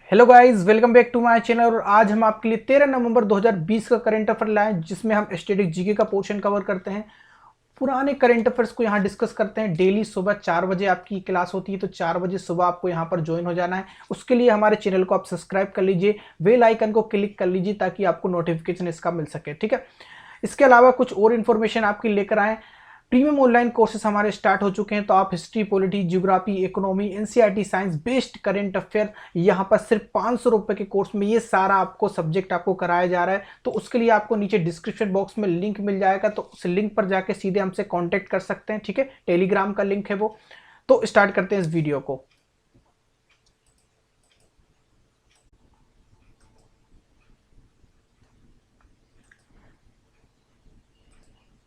Hello guys, welcome back to my channel. और आज हम आपके लिए 13 नवंबर 2020 का करंट अफेयर लाए जिसमें हम स्टैटिक जीके का पोर्शन कवर करते हैं। पुराने करंट अफेयर्स को यहाँ डिस्कस करते हैं। डेली सुबह 4 बजे आपकी क्लास होती है, तो 4 बजे सुबह आपको यहाँ पर ज्वाइन हो जाना है। उसके लिए हमारे चैनल को आप सब्सक्राइब कर लीजिए, बेल आइकन को क्लिक कर लीजिए ताकि आपको नोटिफिकेशन इसका मिल सके। ठीक है, इसके अलावा कुछ और इन्फॉर्मेशन आपके लेकर आए। प्रीमियम ऑनलाइन कोर्सेज हमारे स्टार्ट हो चुके हैं, तो आप history, polity, geography, economy, NCERT, science based current affair यहाँ पर सिर्फ 500 रुपए के कोर्स में ये सारा आपको सब्जेक्ट आपको कराया जा रहा है। तो उसके लिए आपको नीचे डिस्क्रिप्शन बॉक्स में लिंक मिल जाएगा, तो उस लिंक पर जाके सीधे हमसे कॉन्टेक्ट कर सकते हैं। ठीक है, टेलीग्राम का लिंक है वो। तो स्टार्ट करते हैं इस वीडियो को।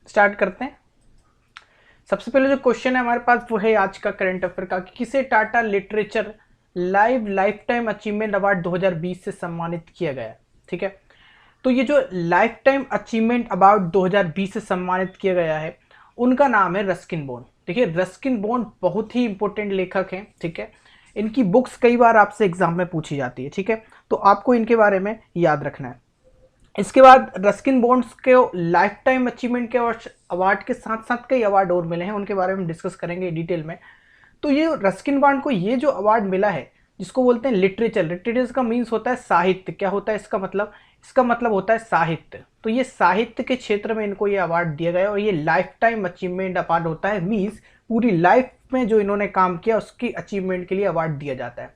स्टार्ट करते हैं। सबसे पहले जो क्वेश्चन है हमारे पास वो है आज का करंट अफेयर का कि किसे Tata literature life time achievement award 2020 से सम्मानित किया गया। ठीक है, तो ये जो लाइफ टाइम अचीवमेंट अवार्ड 2020 से सम्मानित किया गया है उनका नाम है रस्किन बॉन्ड। देखिए, रस्किन बॉन्ड बहुत ही इंपॉर्टेंट लेखक हैं। ठीक है, इनकी बुक्स कई बार आपसे एग्जाम में पूछी जाती है। ठीक है, तो आपको इनके बारे में याद रखना है। इसके बाद रस्किन बॉन्ड्स के लाइफ टाइम अचीवमेंट के अवार्ड के साथ साथ कई अवार्ड और मिले हैं, उनके बारे में डिस्कस करेंगे डिटेल में। तो ये रस्किन बॉन्ड को ये जो अवार्ड मिला है जिसको बोलते हैं लिटरेचर, लिटरेचर का मीन्स होता है साहित्य। क्या होता है इसका मतलब? इसका मतलब होता है साहित्य। तो ये साहित्य के क्षेत्र में इनको ये अवार्ड दिया गया और ये लाइफ टाइम अचीवमेंट अवार्ड होता है। मीन्स पूरी लाइफ में जो इन्होंने काम किया उसकी अचीवमेंट के लिए अवार्ड दिया जाता है।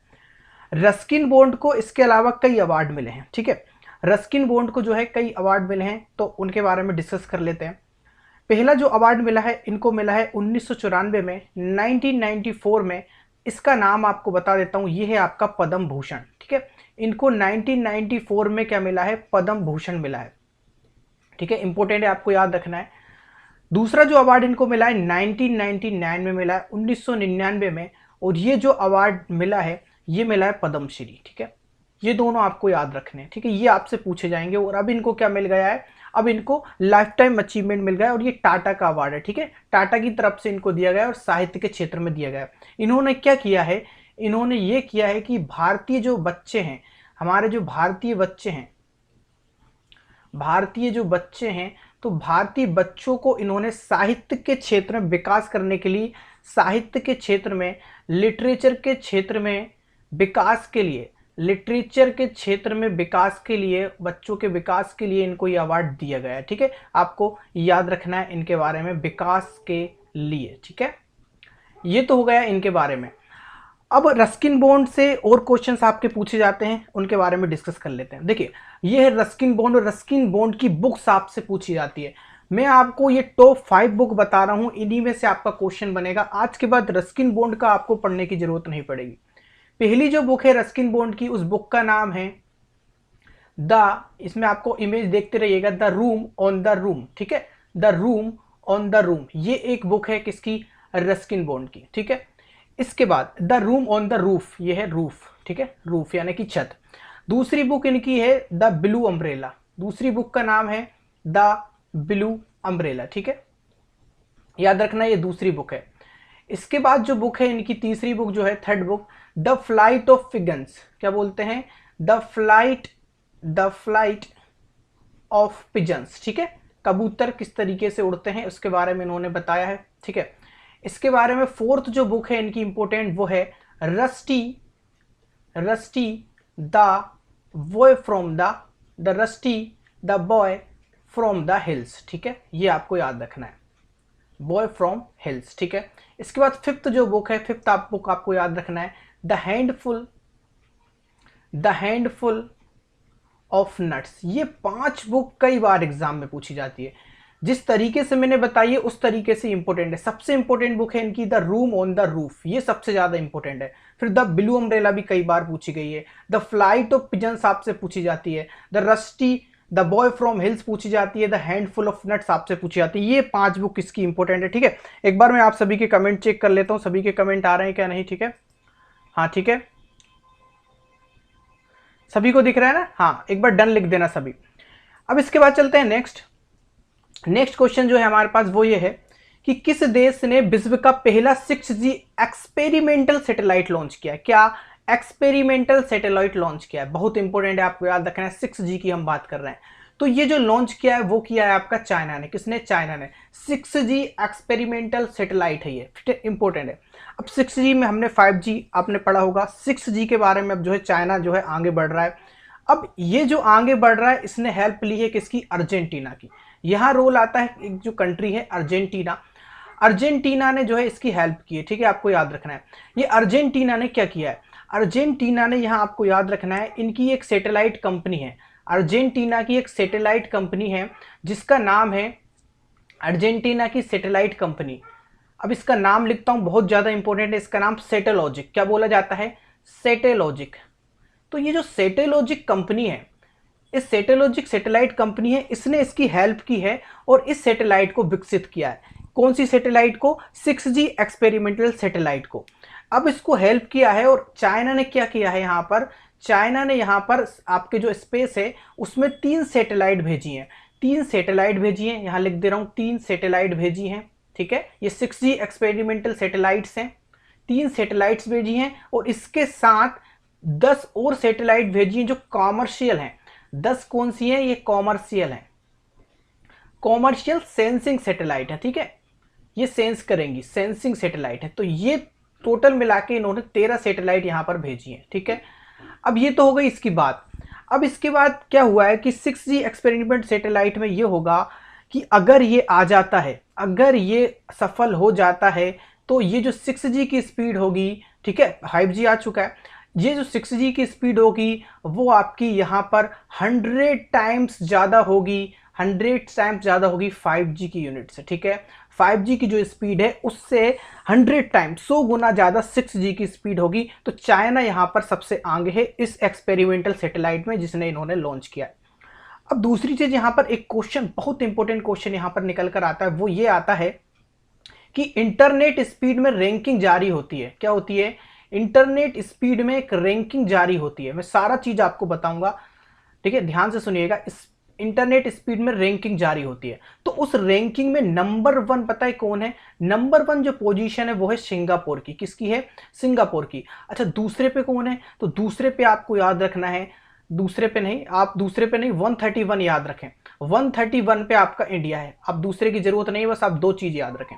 रस्किन बॉन्ड को इसके अलावा कई अवार्ड मिले हैं। ठीक है, रस्किन बॉन्ड को जो है कई अवार्ड मिले हैं, तो उनके बारे में डिस्कस कर लेते हैं। पहला जो अवार्ड मिला है इनको मिला है 1994 में, 1994 में। इसका नाम आपको बता देता हूँ, ये है आपका पद्म भूषण। ठीक है, इनको 1994 में क्या मिला है? पद्म भूषण मिला है। ठीक है, इंपॉर्टेंट है, आपको याद रखना है। दूसरा जो अवार्ड इनको मिला है 1999 में मिला है, 1999 में। और ये जो अवार्ड मिला है ये मिला है पद्मश्री। ठीक है, ये दोनों आपको याद रखने हैं। ठीक है, ये आपसे पूछे जाएंगे। और अब इनको क्या मिल गया है? अब इनको लाइफ टाइम अचीवमेंट मिल गया है और ये टाटा का अवार्ड है। ठीक है, टाटा की तरफ से इनको दिया गया है और साहित्य के क्षेत्र में दिया गया है। इन्होंने क्या किया है? इन्होंने ये किया है कि भारतीय जो बच्चे हैं, हमारे जो भारतीय बच्चे हैं, तो भारतीय बच्चों को इन्होंने साहित्य के क्षेत्र में विकास करने के लिए, साहित्य के क्षेत्र में, लिटरेचर के क्षेत्र में विकास के लिए, बच्चों के विकास के लिए इनको ये अवार्ड दिया गया है। ठीक है, आपको याद रखना है इनके बारे में, विकास के लिए। ठीक है, ये तो हो गया इनके बारे में। अब रस्किन बॉन्ड से और क्वेश्चंस आपके पूछे जाते हैं, उनके बारे में डिस्कस कर लेते हैं। देखिए, ये है रस्किन बॉन्ड और रस्किन बॉन्ड की बुक्स आपसे पूछी जाती है। मैं आपको ये टॉप 5 बुक बता रहा हूं, इन्हीं में से आपका क्वेश्चन बनेगा। आज के बाद रस्किन बॉन्ड का आपको पढ़ने की जरूरत नहीं पड़ेगी। पहली जो बुक है रस्किन बॉन्ड की, उस बुक का नाम है इसमें आपको इमेज देखते रहिएगा, the room on the room. ठीक है, the room on the room, ये एक बुक है किसकी? रस्किन बॉन्ड की। ठीक है, इसके बाद the room on the roof, ये है रूफ। ठीक है, रूफ यानी कि छत। दूसरी बुक इनकी है द ब्लू अम्ब्रेला, दूसरी बुक का नाम है द ब्लू अम्ब्रेला। ठीक है, याद रखना ये दूसरी बुक है। इसके बाद जो बुक है इनकी तीसरी बुक जो है, third book, the flight of pigeons. क्या बोलते हैं? The flight of pigeons. ठीक है, कबूतर किस तरीके से उड़ते हैं उसके बारे में इन्होंने बताया है। ठीक है, इसके बारे में फोर्थ जो बुक है इनकी इंपॉर्टेंट, वो है rusty the boy from the hills. ठीक है, ये आपको याद रखना है, बॉय फ्रॉम हिल्स। ठीक है, इसके बाद फिफ्थ जो बुक है, फिफ्थ बुक आपको याद रखना है, द हैंडफुल ऑफ नट्स। ये 5 बुक कई बार एग्जाम में पूछी जाती है। जिस तरीके से मैंने बताई है उस तरीके से इंपॉर्टेंट है। सबसे इंपॉर्टेंट बुक है इनकी the room on the roof, ये सबसे ज्यादा इंपॉर्टेंट है। फिर द ब्लू अम्ब्रेला भी कई बार पूछी गई है, द फ्लाइट ऑफ पिजन्स आपसे पूछी जाती है, द बॉय फ्रॉम हिल्स पूछी जाती है, द हैंडफुल ऑफ नट्स आपसे पूछी जाती है। ये 5 बुक इसकी इंपॉर्टेंट है। ठीक है, एक बार मैं आप सभी के कमेंट चेक कर लेता हूं, सभी के कमेंट आ रहे हैं क्या नहीं? ठीक है, हाँ ठीक है, सभी को दिख रहा है ना? हाँ, एक बार डन लिख देना सभी। अब इसके बाद चलते हैं नेक्स्ट क्वेश्चन जो है हमारे पास, वो ये है कि किस देश ने विश्व का पहला 6G एक्सपेरिमेंटल सैटेलाइट लॉन्च किया? क्या एक्सपेरिमेंटल सैटेलाइट लॉन्च किया है। बहुत इंपॉर्टेंट है, आपको याद रखना है, 6G की हम बात कर रहे हैं। तो ये जो लॉन्च किया है वो किया है आपका चाइना ने। किसने? चाइना ने। 6G एक्सपेरिमेंटल सैटेलाइट है ये, इंपॉर्टेंट है। अब 6G में हमने 5G आपने पढ़ा होगा, 6G के बारे में अब जो है चाइना जो है आगे बढ़ रहा है। अब ये जो आगे बढ़ रहा है इसने हेल्प ली है किसकी? अर्जेंटीना की। यहाँ रोल आता है एक जो कंट्री है अर्जेंटीना। अर्जेंटीना ने जो है इसकी हेल्प की है, ठीक है, आपको याद रखना है। ये अर्जेंटीना ने क्या किया है? अर्जेंटीना ने, यहाँ आपको याद रखना है, इनकी एक सैटेलाइट कंपनी है। अर्जेंटीना की एक सैटेलाइट कंपनी है जिसका नाम है अर्जेंटीना की सैटेलाइट कंपनी। अब इसका नाम लिखता हूं, बहुत ज्यादा इंपॉर्टेंट है, इसका नाम सेटेलॉजिक। क्या बोला जाता है? सेटेलॉजिक। तो ये जो सेटेलॉजिक कंपनी है, इस सेटेलॉजिक सैटेलाइट कंपनी है, इसने इसकी हेल्प की है और इस सैटेलाइट को विकसित किया है। कौन सी सैटेलाइट को? 6G एक्सपेरिमेंटल सैटेलाइट को। अब इसको हेल्प किया है और चाइना ने क्या किया है? यहाँ पर चाइना ने यहाँ पर आपके जो स्पेस है उसमें 3 सैटेलाइट भेजी हैं। 3 सैटेलाइट भेजी हैं, यहाँ लिख दे रहा हूँ, 3 सैटेलाइट भेजी हैं, ठीक है। ये 6G एक्सपेरिमेंटल सैटेलाइट्स हैं, 3 सैटेलाइट्स भेजी हैं और इसके साथ 10 और सैटेलाइट भेजी हैं जो कॉमर्शियल हैं। 10 कौन सी हैं? ये कॉमर्शियल हैं, कॉमर्शियल सेंसिंग सैटेलाइट है, ठीक है। ये सेंस करेंगी, सेंसिंग सैटेलाइट है। तो ये टोटल मिला के इन्होंने 13 सैटेलाइट यहाँ पर भेजी है, ठीक है। अब ये तो हो गई इसकी बात। अब इसके बाद क्या हुआ है कि 6G एक्सपेरिमेंट सैटेलाइट में ये होगा कि अगर ये आ जाता है, अगर ये सफल हो जाता है तो ये जो 6G की स्पीड होगी, ठीक है, 5G आ चुका है, ये जो 6G की स्पीड होगी वो आपकी यहाँ पर 100 टाइम्स ज़्यादा होगी, 100 टाइम्स ज़्यादा होगी 5G की यूनिट से, ठीक है। 5G की जो स्पीड है उससे 100 टाइम्स, 100 गुना ज़्यादा 6G की स्पीड होगी। तो चाइना यहाँ पर सबसे आगे है इस एक्सपेरिमेंटल सैटेलाइट में जिसने इन्होंने लॉन्च किया है। अब दूसरी चीज़ यहाँ पर एक क्वेश्चन, बहुत इंपॉर्टेंट क्वेश्चन यहाँ पर निकल कर आता है, वो ये आता है कि इंटरनेट स्पीड में रैंकिंग जारी होती है। क्या होती है? इंटरनेट स्पीड में एक रैंकिंग जारी होती है। मैं सारा चीज़ आपको बताऊंगा, ठीक है, ध्यान से सुनिएगा। इस इंटरनेट स्पीड में रैंकिंग जारी होती है, तो उस रैंकिंग में नंबर 1 पता है कौन है? नंबर 1 जो पोजीशन है वो है सिंगापुर की। किसकी है? सिंगापुर की। अच्छा, दूसरे पे कौन है? तो दूसरे पे आपको याद रखना है, दूसरे पे नहीं, आप दूसरे पे नहीं, 131 याद रखें। 131 पे आपका इंडिया है। अब दूसरे की जरूरत नहीं, बस आप 2 चीज याद रखें।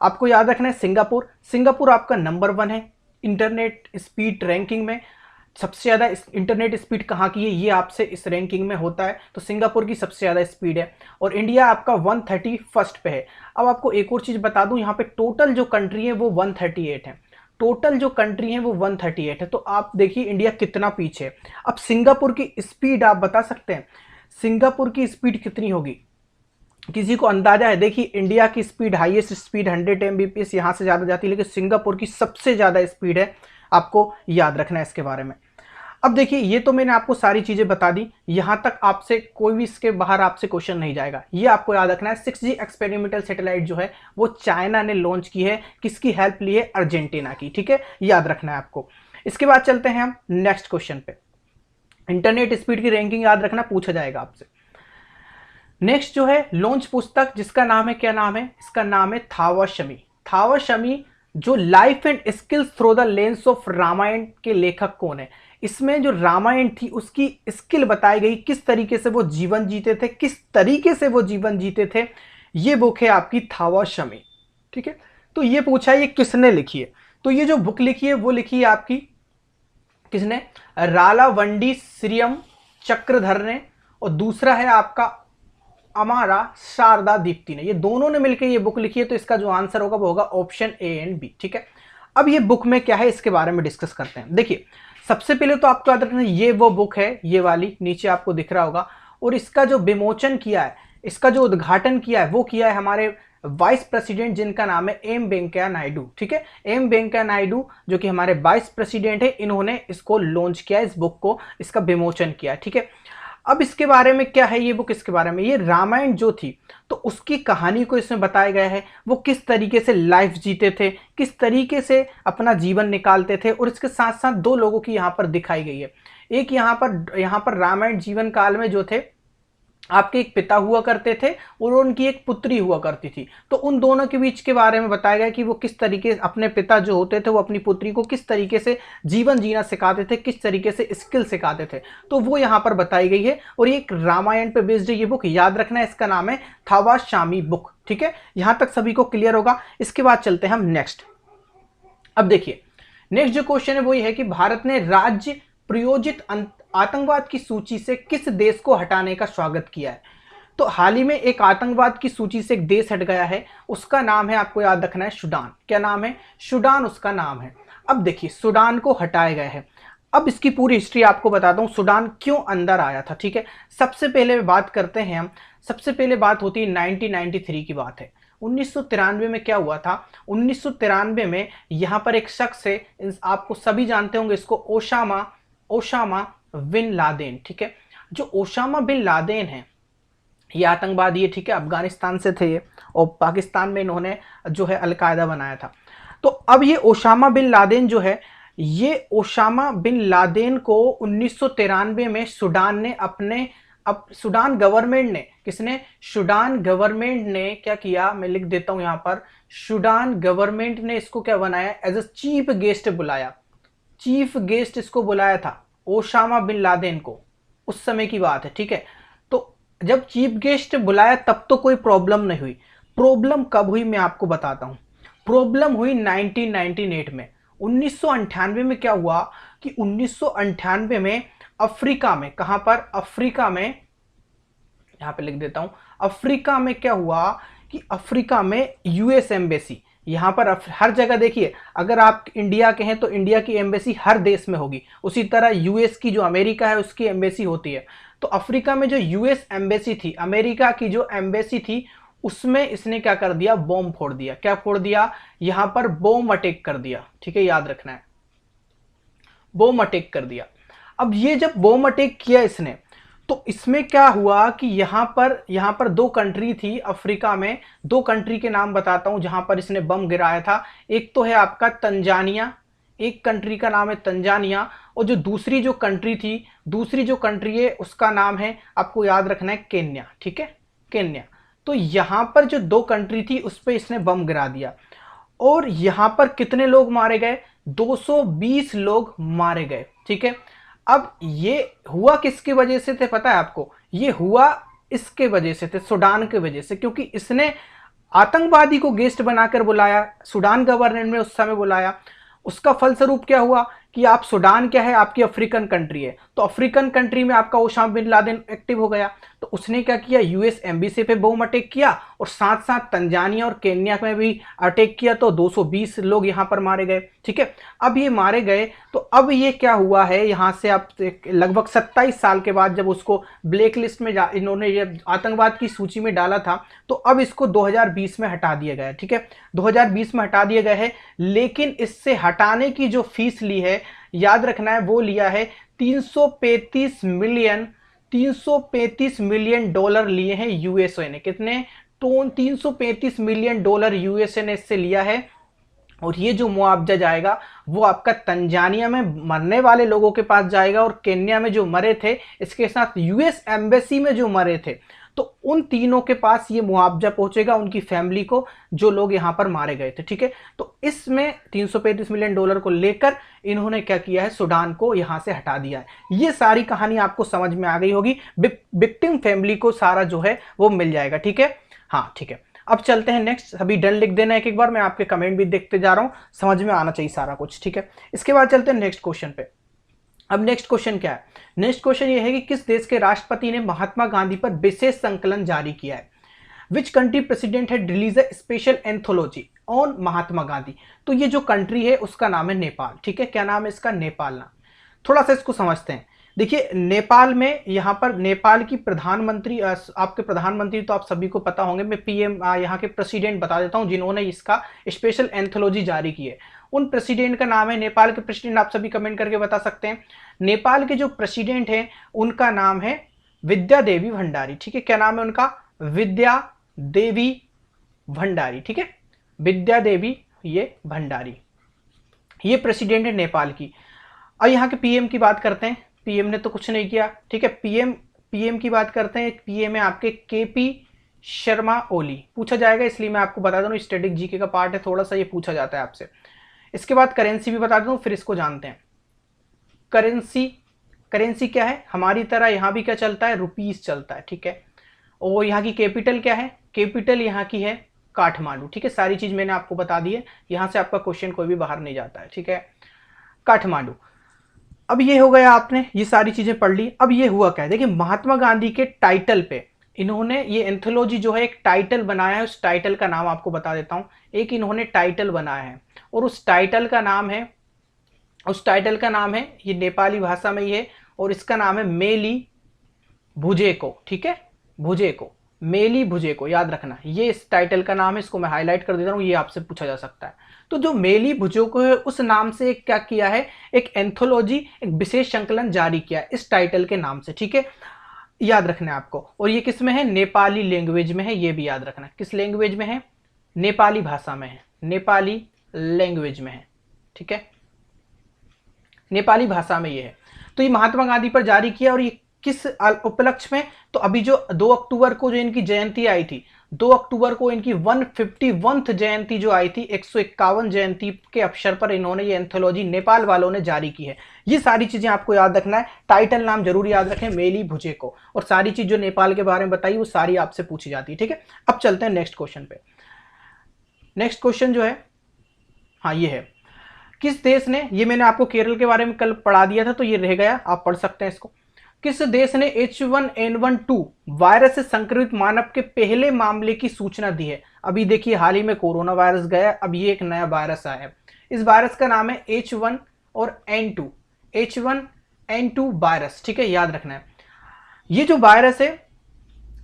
आपको याद रखना है सिंगापुर, सिंगापुर आपका नंबर 1 है इंटरनेट स्पीड रैंकिंग में। सबसे ज़्यादा इंटरनेट स्पीड कहाँ की है ये आपसे इस रैंकिंग में होता है, तो सिंगापुर की सबसे ज़्यादा स्पीड है। और इंडिया आपका 131 पे है। अब आपको एक और चीज़ बता दूं, यहाँ पे टोटल जो कंट्री है वो 138 है, टोटल जो कंट्री है वो 138 है। तो आप देखिए इंडिया कितना पीछे है। अब सिंगापुर की स्पीड आप बता सकते हैं, सिंगापुर की स्पीड कितनी होगी? किसी को अंदाजा है? देखिए इंडिया की स्पीड, हाईएस्ट स्पीड 100 Mbps यहाँ से ज़्यादा जाती है, लेकिन सिंगापुर की सबसे ज़्यादा स्पीड है। आपको याद रखना है इसके बारे में। अब देखिए ये तो मैंने आपको सारी चीज़ें बता दी, यहाँ तक आपसे कोई भी इसके बाहर आपसे क्वेश्चन नहीं जाएगा। ये आपको याद रखना है 6G एक्सपेरिमेंटल सैटेलाइट जो है वो चाइना ने लॉन्च की है। किसकी हेल्प ली है? अर्जेंटीना की, ठीक है, याद रखना है आपको। इसके बाद चलते हैं हम नेक्स्ट क्वेश्चन पे। इंटरनेट स्पीड की रैंकिंग याद रखना, पूछा जाएगा आपसे। नेक्स्ट जो है लॉन्च पुस्तक, जिसका नाम है, क्या नाम है? इसका नाम है थावर शमी। थावर शमी जो life and skills through the lens of Ramayan के लेखक कौन है? इसमें जो रामायण थी उसकी स्किल बताई गई, किस तरीके से वो जीवन जीते थे, किस तरीके से वो जीवन जीते थे। ये बुक है आपकी थावर शमी, ठीक है। तो ये पूछा ये किसने लिखी है? तो ये जो बुक लिखी है वो लिखी है आपकी किसने? रालावंडी श्रियम चक्रधर ने, और दूसरा है आपका अमारा शारदा दीप्ति ने। ये दोनों ने मिलकर ये बुक लिखी है। तो इसका जो आंसर होगा वो होगा ऑप्शन ए एंड बी, ठीक है। अब ये बुक में क्या है इसके बारे में डिस्कस करते हैं। देखिए सबसे पहले तो आपको याद रखना ये वो बुक है, ये वाली नीचे आपको दिख रहा होगा, और इसका जो विमोचन किया है, इसका जो उद्घाटन किया है वो किया है हमारे वाइस प्रेसिडेंट जिनका नाम है एम वेंकैया नायडू, ठीक है। एम वेंकैया नायडू जो कि हमारे वाइस प्रेसिडेंट है, इन्होंने इसको लॉन्च किया, इस बुक को, इसका विमोचन किया, ठीक है। अब इसके बारे में क्या है ये बुक? इसके बारे में ये रामायण जो थी तो उसकी कहानी को इसमें बताया गया है, वो किस तरीके से लाइफ जीते थे, किस तरीके से अपना जीवन निकालते थे। और इसके साथ साथ 2 लोगों की यहाँ पर दिखाई गई है। एक यहाँ पर रामायण जीवन काल में जो थे आपके एक पिता हुआ करते थे और उनकी एक पुत्री हुआ करती थी। तो उन दोनों के बीच के बारे में बताया गया कि वो किस तरीके अपने पिता जो होते थे वो अपनी पुत्री को किस तरीके से जीवन जीना सिखाते थे, किस तरीके से स्किल सिखाते थे, तो वो यहाँ पर बताई गई है। और ये एक रामायण पे बेस्ड ये बुक, याद रखना है इसका नाम है थावाशामी बुक। ठीक है, यहां तक सभी को क्लियर होगा। इसके बाद चलते हैं हम नेक्स्ट। अब देखिए नेक्स्ट जो क्वेश्चन है वो ये है कि भारत ने राज्य प्रायोजित आतंकवाद की सूची से किस देश को हटाने का स्वागत किया है। तो हाल ही में एक आतंकवाद की सूची से एक देश हट गया है, उसका नाम है, आपको याद रखना है, सूडान। क्या नाम है? सूडान उसका नाम है। अब देखिए सूडान को हटाया गया है। अब इसकी पूरी हिस्ट्री आपको बताता हूं, सूडान क्यों अंदर आया था। ठीक है, सबसे पहले बात करते हैं हम, सबसे पहले बात होती है 1993 की बात है। 1993 में क्या हुआ था? 1993 में यहां पर एक शख्स है, आपको सभी जानते होंगे इसको, ओसामा बिन लादेन। ठीक है, जो ओसामा बिन लादेन है ये आतंकवादी है। ठीक है, अफगानिस्तान से थे ये और पाकिस्तान में इन्होंने जो है अलकायदा बनाया था। तो अब ये ओसामा बिन लादेन जो है, ये ओसामा बिन लादेन को 1993 में सूडान ने अपने, अब सूडान गवर्नमेंट ने, किसने? सूडान गवर्नमेंट ने क्या किया, मैं लिख देता हूं यहां पर, सूडान गवर्नमेंट ने इसको क्या बनाया, एज अ चीफ गेस्ट बुलाया। चीफ गेस्ट इसको बुलाया था ओसामा बिन लादेन को, उस समय की बात है। ठीक है, तो जब चीफ गेस्ट बुलाया तब तो कोई प्रॉब्लम नहीं हुई। प्रॉब्लम कब हुई मैं आपको बताता हूं। प्रॉब्लम हुई 1998 में। 1998 में क्या हुआ कि 1998 में अफ्रीका में, कहां पर? अफ्रीका में, यहां पे लिख देता हूं, अफ्रीका में क्या हुआ कि अफ्रीका में यूएस एम्बेसी, यहां पर हर जगह देखिए, अगर आप इंडिया के हैं तो इंडिया की एम्बेसी हर देश में होगी, उसी तरह यूएस की जो अमेरिका है उसकी एम्बेसी होती है। तो अफ्रीका में जो यूएस एम्बेसी थी, अमेरिका की जो एम्बेसी थी, उसमें इसने क्या कर दिया, बॉम्ब फोड़ दिया। क्या फोड़ दिया? यहां पर बॉम्ब अटैक कर दिया। ठीक है, याद रखना है, बॉम्ब अटैक कर दिया। अब ये जब बॉम्ब अटैक किया इसने, तो इसमें क्या हुआ कि यहां पर दो कंट्री थी अफ्रीका में, दो कंट्री के नाम बताता हूं जहां पर इसने बम गिराया था। एक तो है आपका तंजानिया, एक कंट्री का नाम है तंजानिया, और जो दूसरी जो कंट्री थी, दूसरी जो कंट्री है उसका नाम है, आपको याद रखना है, केन्या। ठीक है, केन्या। तो यहां पर जो दो कंट्री थी उस पर इसने बम गिरा दिया, और यहां पर कितने लोग मारे गए? 220 लोग मारे गए। ठीक है, अब ये हुआ किसकी वजह से थे पता है आपको? ये हुआ इसके वजह से थे, सूडान के वजह से, क्योंकि इसने आतंकवादी को गेस्ट बनाकर बुलाया, सूडान गवर्नमेंट में उस समय बुलाया। उसका फलस्वरूप क्या हुआ कि आप, सूडान क्या है, आपकी अफ्रीकन कंट्री है, तो अफ्रीकन कंट्री में आपका ओसामा बिन लादेन एक्टिव हो गया। तो उसने क्या किया, यूएस एम्बेसी पे बम अटैक किया, और साथ साथ तंजानिया और केन्या में भी अटैक किया, तो 220 लोग यहां पर मारे गए। ठीक है, अब ये मारे गए, तो अब ये क्या हुआ है, यहां से आप लगभग 27 साल के बाद जब उसको ब्लैक लिस्ट में इन्होंने ये आतंकवाद की सूची में डाला था, तो अब इसको 2020 में हटा दिया गया है। ठीक है, 2020 में हटा दिया गया है, लेकिन इससे हटाने की जो फीस ली है, याद रखना है, वो लिया है 335 मिलियन डॉलर लिए हैं यूएसए ने। कितने? तो 335 मिलियन डॉलर यूएसए ने इससे लिया है। और ये जो मुआवजा जाएगा वो आपका तंजानिया में मरने वाले लोगों के पास जाएगा, और केन्या में जो मरे थे, इसके साथ यूएस एम्बेसी में जो मरे थे, तो उन तीनों के पास ये मुआवजा पहुंचेगा, उनकी फैमिली को, जो लोग यहां पर मारे गए थे। ठीक है, तो इसमें 335 मिलियन डॉलर को लेकर इन्होंने क्या किया है, सूडान को यहां से हटा दिया है। ये सारी कहानी आपको समझ में आ गई होगी, विक्टिम फैमिली को सारा जो है वो मिल जाएगा। ठीक है, हाँ ठीक है। अब चलते हैं नेक्स्ट, सभी डन लिख देना एक एक बार, मैं आपके कमेंट भी देखते जा रहा हूं, समझ में आना चाहिए सारा कुछ। ठीक है, इसके बाद चलते हैं नेक्स्ट क्वेश्चन पे। अब नेक्स्ट क्वेश्चन क्या है? नेक्स्ट क्वेश्चन ये है कि किस देश के राष्ट्रपति ने महात्मा गांधी पर विशेष संकलन जारी किया है? Which country president had release a special anthology on Mahatma Gandhi? तो ये जो कंट्री है उसका नाम है नेपाल। ठीक है, क्या नाम है इसका? नेपाल नाम। थोड़ा सा इसको समझते हैं। देखिए नेपाल में, यहाँ पर नेपाल की प्रधानमंत्री, आपके प्रधानमंत्री तो आप सभी को पता होंगे, मैं पीएम यहाँ के प्रेसिडेंट बता देता हूँ जिन्होंने इसका स्पेशल एंथोलॉजी जारी की है। उन प्रेसिडेंट का नाम है, नेपाल के प्रेसिडेंट आप सभी कमेंट करके बता सकते हैं। नेपाल के जो प्रेसिडेंट हैं उनका नाम है विद्या देवी भंडारी। ठीक है, क्या नाम है उनका? विद्या देवी भंडारी। ठीक है, विद्या देवी ये भंडारी, ये प्रेसिडेंट है नेपाल की। अब यहाँ के पीएम की बात करते हैं। पीएम ने तो कुछ नहीं किया। ठीक है, पीएम पीएम की बात करते हैं, पीएम है आपके केपी शर्मा ओली, पूछा जाएगा इसलिए मैं आपको बता दूं, स्टैटिक जीके का पार्ट है, थोड़ा सा ये पूछा जाता है आपसे। इसके बाद करेंसी भी बता दूं, फिर इसको जानते हैं। करेंसी, करेंसी क्या है, हमारी तरह यहाँ भी क्या चलता है, रुपीस चलता है, ठीक है। और यहाँ की कैपिटल क्या है, कैपिटल यहाँ की है काठमांडू, ठीक है। सारी चीज मैंने आपको बता दी है, यहाँ से आपका क्वेश्चन कोई भी बाहर नहीं जाता है, ठीक है, काठमांडू। अब ये हो गया, आपने ये सारी चीजें पढ़ ली। अब ये हुआ क्या है, देखिए महात्मा गांधी के टाइटल पे इन्होंने ये एंथोलॉजी जो है एक टाइटल बनाया है, उस टाइटल का नाम आपको बता देता हूं। एक इन्होंने टाइटल बनाया है और उस टाइटल का नाम है, उस टाइटल का नाम है, ये नेपाली भाषा में ही है और इसका नाम है मेली भुजेको, ठीक है, भुजेको, मेली भुजेको, याद रखना ये इस टाइटल का नाम है। इसको मैं हाईलाइट कर देता हूँ, ये आपसे पूछा जा सकता है। तो जो मेली भुजेको है उस नाम से क्या किया है, एक एंथोलॉजी, एक विशेष संकलन जारी किया इस टाइटल के नाम से, ठीक है, याद रखना है आपको। और ये किस में है, नेपाली लैंग्वेज में है, ये भी याद रखना। किस लैंग्वेज में है, नेपाली भाषा में है, नेपाली लैंग्वेज में है, ठीक है, नेपाली भाषा में ये है। तो ये महात्मा गांधी पर जारी किया और ये किस उपलक्ष्य में, तो अभी जो 2 अक्टूबर को जो इनकी जयंती आई थी, 2 अक्टूबर को इनकी 151th जयंती जो आई थी, 151 जयंती के अवसर पर इन्होंने ये एंथोलॉजी नेपाल वालों ने जारी की है। ये सारी चीजें आपको याद रखना है, टाइटल नाम जरूर याद रखें, मेली भुजेको, और सारी चीज जो नेपाल के बारे में बताई वो सारी आपसे पूछी जाती है, ठीक है। अब चलते हैं नेक्स्ट क्वेश्चन पे। नेक्स्ट क्वेश्चन जो है, हाँ ये है, किस देश ने, ये मैंने आपको केरल के बारे में कल पढ़ा दिया था तो ये रह गया, आप पढ़ सकते हैं इसको। किस देश ने H1N1 वायरस से संक्रमित मानव के पहले मामले की सूचना दी है। अभी देखिए हाल ही में कोरोना वायरस गया, अब ये एक नया वायरस आया है। इस वायरस का नाम है H1 और N2, H1N2 वायरस, ठीक है, याद रखना है। ये जो वायरस है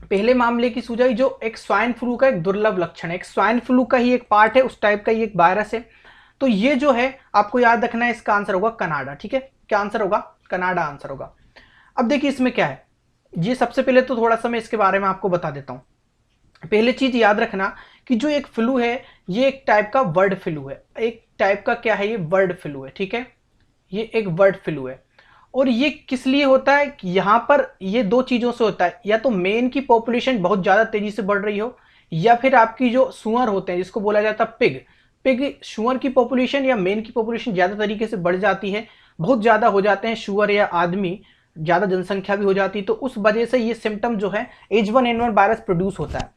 पहले मामले की सूझाई, जो एक स्वाइन फ्लू का एक दुर्लभ लक्षण है, एक स्वाइन फ्लू का ही एक पार्ट है, उस टाइप का ही एक वायरस है। तो ये जो है आपको याद रखना है, इसका आंसर होगा कनाडा, ठीक है, क्या आंसर होगा, कनाडा आंसर होगा। अब देखिए इसमें क्या है, ये सबसे पहले तो थोड़ा सा मैं इसके बारे में आपको बता देता हूं। पहले चीज याद रखना कि जो एक फ्लू है ये एक टाइप का बर्ड फ्लू है, एक टाइप का क्या है, ये बर्ड फ्लू है, ठीक है, ये एक बर्ड फ्लू है। और ये किस लिए होता है, यहां पर ये दो चीजों से होता है, या तो मेन की पॉपुलेशन बहुत ज्यादा तेजी से बढ़ रही हो, या फिर आपकी जो सुअर होते हैं जिसको बोला जाता है पिग, शुअर की पॉपुलेशन या मेन की पॉपुलेशन ज्यादा तरीके से बढ़ जाती है, बहुत ज्यादा हो जाते हैं शुअर या आदमी, ज्यादा जनसंख्या भी हो जाती है, तो उस वजह से ये सिम्टम जो है H1N1 वायरस प्रोड्यूस होता है।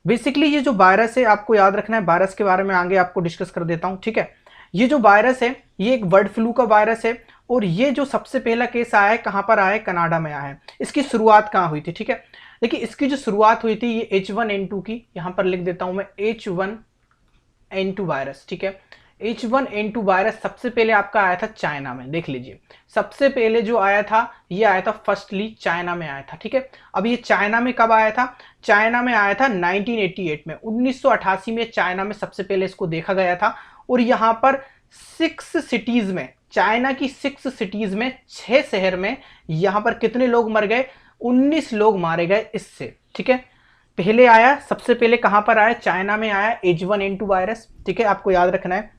बेसिकली ये जो वायरस है आपको याद रखना है, वायरस के बारे में आगे आपको डिस्कस कर देता हूं, ठीक है। ये जो वायरस है ये एक बर्ड फ्लू का वायरस है और ये जो सबसे पहला केस आया है कहां पर आया है, कनाडा में आया है। इसकी शुरुआत कहां हुई थी, ठीक है, देखिए इसकी जो शुरुआत हुई थी ये H1N2 की, यहां पर लिख देता हूं मैं H1N2 वायरस, ठीक है। H1N2 वायरस सबसे पहले आपका आया था चाइना में, देख लीजिए सबसे पहले जो आया था ये आया था फर्स्टली चाइना में आया था, ठीक है। अब ये चाइना में कब आया था, चाइना में आया था 1988 में, 1988 में चाइना में सबसे पहले इसको देखा गया था। और यहाँ पर 6 सिटीज में, चाइना की 6 सिटीज में, 6 शहर में यहाँ पर कितने लोग मर गए, 19 लोग मारे गए इससे, ठीक है। पहले आया, सबसे पहले कहां पर आया, चाइना में आया H1N2 वायरस, ठीक है, आपको याद रखना है।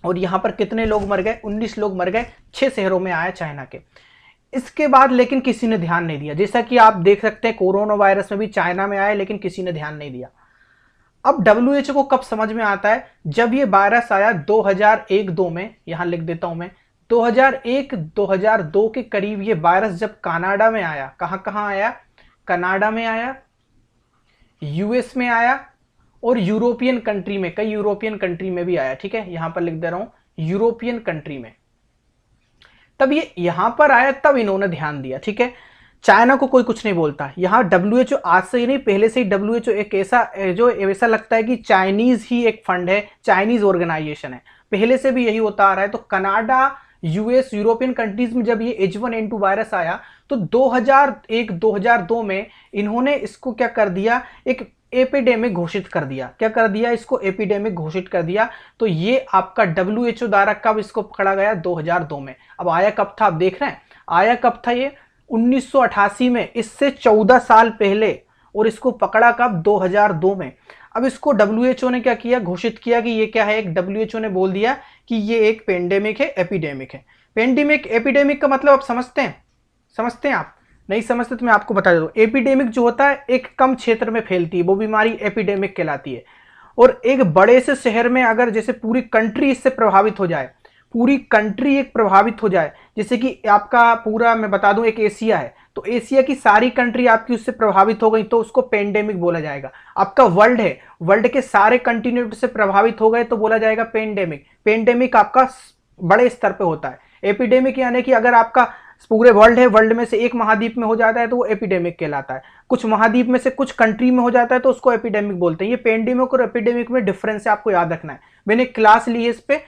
और यहां पर कितने लोग मर गए, 19 लोग मर गए, 6 शहरों में आया चाइना के। इसके बाद लेकिन किसी ने ध्यान नहीं दिया, जैसा कि आप देख सकते हैं कोरोना वायरस में भी चाइना में आया लेकिन किसी ने ध्यान नहीं दिया। अब WHO को कब समझ में आता है, जब ये वायरस आया 2001-2 में, यहां लिख देता हूं मैं 2001-2002 के करीब ये वायरस जब कनाडा में आया, कहां आया, कनाडा में आया, यूएस में आया और यूरोपियन कंट्री में, कई यूरोपियन कंट्री में भी आया, ठीक है, यहां पर लिख दे रहा हूं यूरोपियन कंट्री में। तब ये यहां पर आया, तब इन्होंने ध्यान दिया, ठीक है। चाइना को कोई कुछ नहीं बोलता, यहां WHO आज से ही नहीं, पहले से ही WHO एक ऐसा लगता है कि चाइनीज ही एक फंड है, चाइनीज ऑर्गेनाइजेशन है, पहले से भी यही होता आ रहा है। तो कनाडा, यूएस, यूरोपियन कंट्रीज में जब ये H1N2 वायरस आया तो 2001-2002 में इन्होंने इसको क्या कर दिया, एक एपिडेमिक घोषित कर दिया। क्या कर दिया, इसको एपिडेमिक घोषित कर दिया। तो ये आपका WHO द्वारा कब इसको पकड़ा गया, 2002 में। अब आया कब था, आप देख रहे हैं आया कब था, ये 1988 में, इससे 14 साल पहले, और इसको पकड़ा कब, 2002 में। अब इसको WHO ने क्या किया, घोषित किया कि ये क्या है, एक WHO ने बोल दिया कि ये एक पेंडेमिक है, एपिडेमिक है। पेंडेमिक एपिडेमिक का मतलब आप समझते हैं आप, नहीं समझते तो मैं आपको बता देता हूँ। एपिडेमिक जो होता है एक कम क्षेत्र में फैलती है, वो बीमारी एपिडेमिक कहलाती है। और एक बड़े से शहर में अगर जैसे पूरी कंट्री इससे प्रभावित हो जाए, पूरी कंट्री एक प्रभावित हो जाए, जैसे कि आपका पूरा मैं बता दूं एक एशिया है, तो एशिया की सारी कंट्री आपकी उससे प्रभावित हो गई तो उसको पेंडेमिक बोला जाएगा। आपका वर्ल्ड है, वर्ल्ड के सारे कंटिनेंट से प्रभावित हो गए तो बोला जाएगा पेंडेमिक। पेंडेमिक आपका बड़े स्तर पे होता है। एपिडेमिक यानी कि अगर आपका पूरे वर्ल्ड है, वर्ल्ड में से एक महाद्वीप में हो जाता है तो वो एपिडेमिक कहलाता है। कुछ महाद्वीप में से कुछ कंट्री में हो जाता है तो उसको एपिडेमिक बोलते हैं। ये पेंडेमिक और एपिडेमिक में डिफरेंस है, आपको याद रखना है। मैंने क्लास ली है इस पे,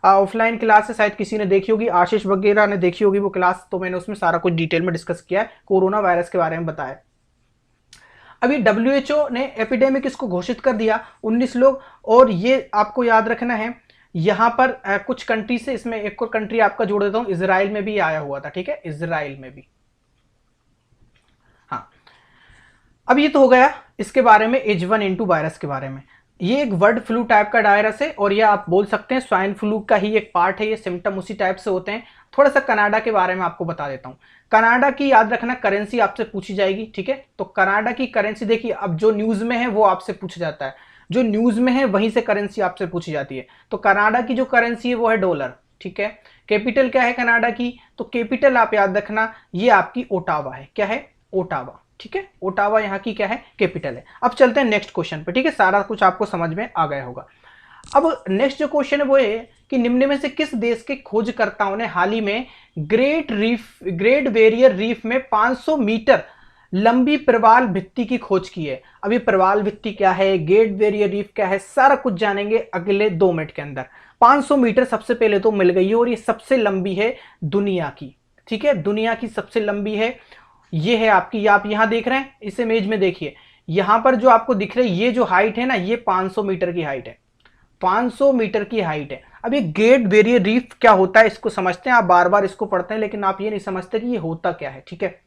ऑफलाइन क्लास है, शायद किसी ने देखी होगी, आशीष वगैरह ने देखी होगी वो क्लास, तो मैंने उसमें सारा कुछ डिटेल में डिस्कस किया है, कोरोना वायरस के बारे में बताया। अभी WHO ने एपिडेमिक इसको घोषित कर दिया 19 लोग। और ये आपको याद रखना है, यहां पर कुछ कंट्री से, इसमें एक और कंट्री आपका जोड़ देता हूं, इजराइल में भी आया हुआ था, ठीक है, इजराइल में भी। हाँ, अब ये तो हो गया इसके बारे में, H1N2 वायरस के बारे में। ये एक बर्ड फ्लू टाइप का वायरस है, और ये आप बोल सकते हैं स्वाइन फ्लू का ही एक पार्ट है। ये सिम्टम उसी टाइप से होते हैं। थोड़ा सा कनाडा के बारे में आपको बता देता हूं। कनाडा की याद रखना, करेंसी आपसे पूछी जाएगी, ठीक है। तो कनाडा की करेंसी देखिए, अब जो न्यूज में है वो आपसे पूछा जाता है, जो न्यूज में है वहीं से करेंसी आपसे पूछी जाती है। तो कनाडा की जो करेंसी है वो है डॉलर, ठीक है। कैपिटल क्या है कनाडा की, तो कैपिटल आप याद रखना ये आपकी ओटावा है। क्या है, ओटावा, ठीक है। ओटावा यहाँ की क्या है, कैपिटल है। अब चलते हैं नेक्स्ट क्वेश्चन पे, ठीक है। सारा कुछ आपको समझ में आ गया होगा। अब नेक्स्ट जो क्वेश्चन है वो है कि निम्न में से किस देश के खोजकर्ताओं ने हाल ही में ग्रेट बैरियर रीफ में 500 मीटर लंबी प्रवाल भित्ति की खोज की है। अभी प्रवाल भित्ति क्या है, ग्रेट बैरियर रीफ क्या है, सारा कुछ जानेंगे अगले 2 मिनट के अंदर। 500 मीटर सबसे पहले तो मिल गई है, और ये सबसे लंबी है दुनिया की, ठीक है, दुनिया की सबसे लंबी है। ये है आपकी, आप यहां देख रहे हैं, इस इमेज में देखिए, यहां पर जो आपको दिख रही है ये जो हाइट है ना, ये 500 मीटर की हाइट है, 500 मीटर की हाइट है। अब ये ग्रेट बैरियर रीफ क्या होता है इसको समझते हैं। आप बार बार इसको पढ़ते हैं लेकिन आप ये नहीं समझते कि ये होता क्या है, ठीक है।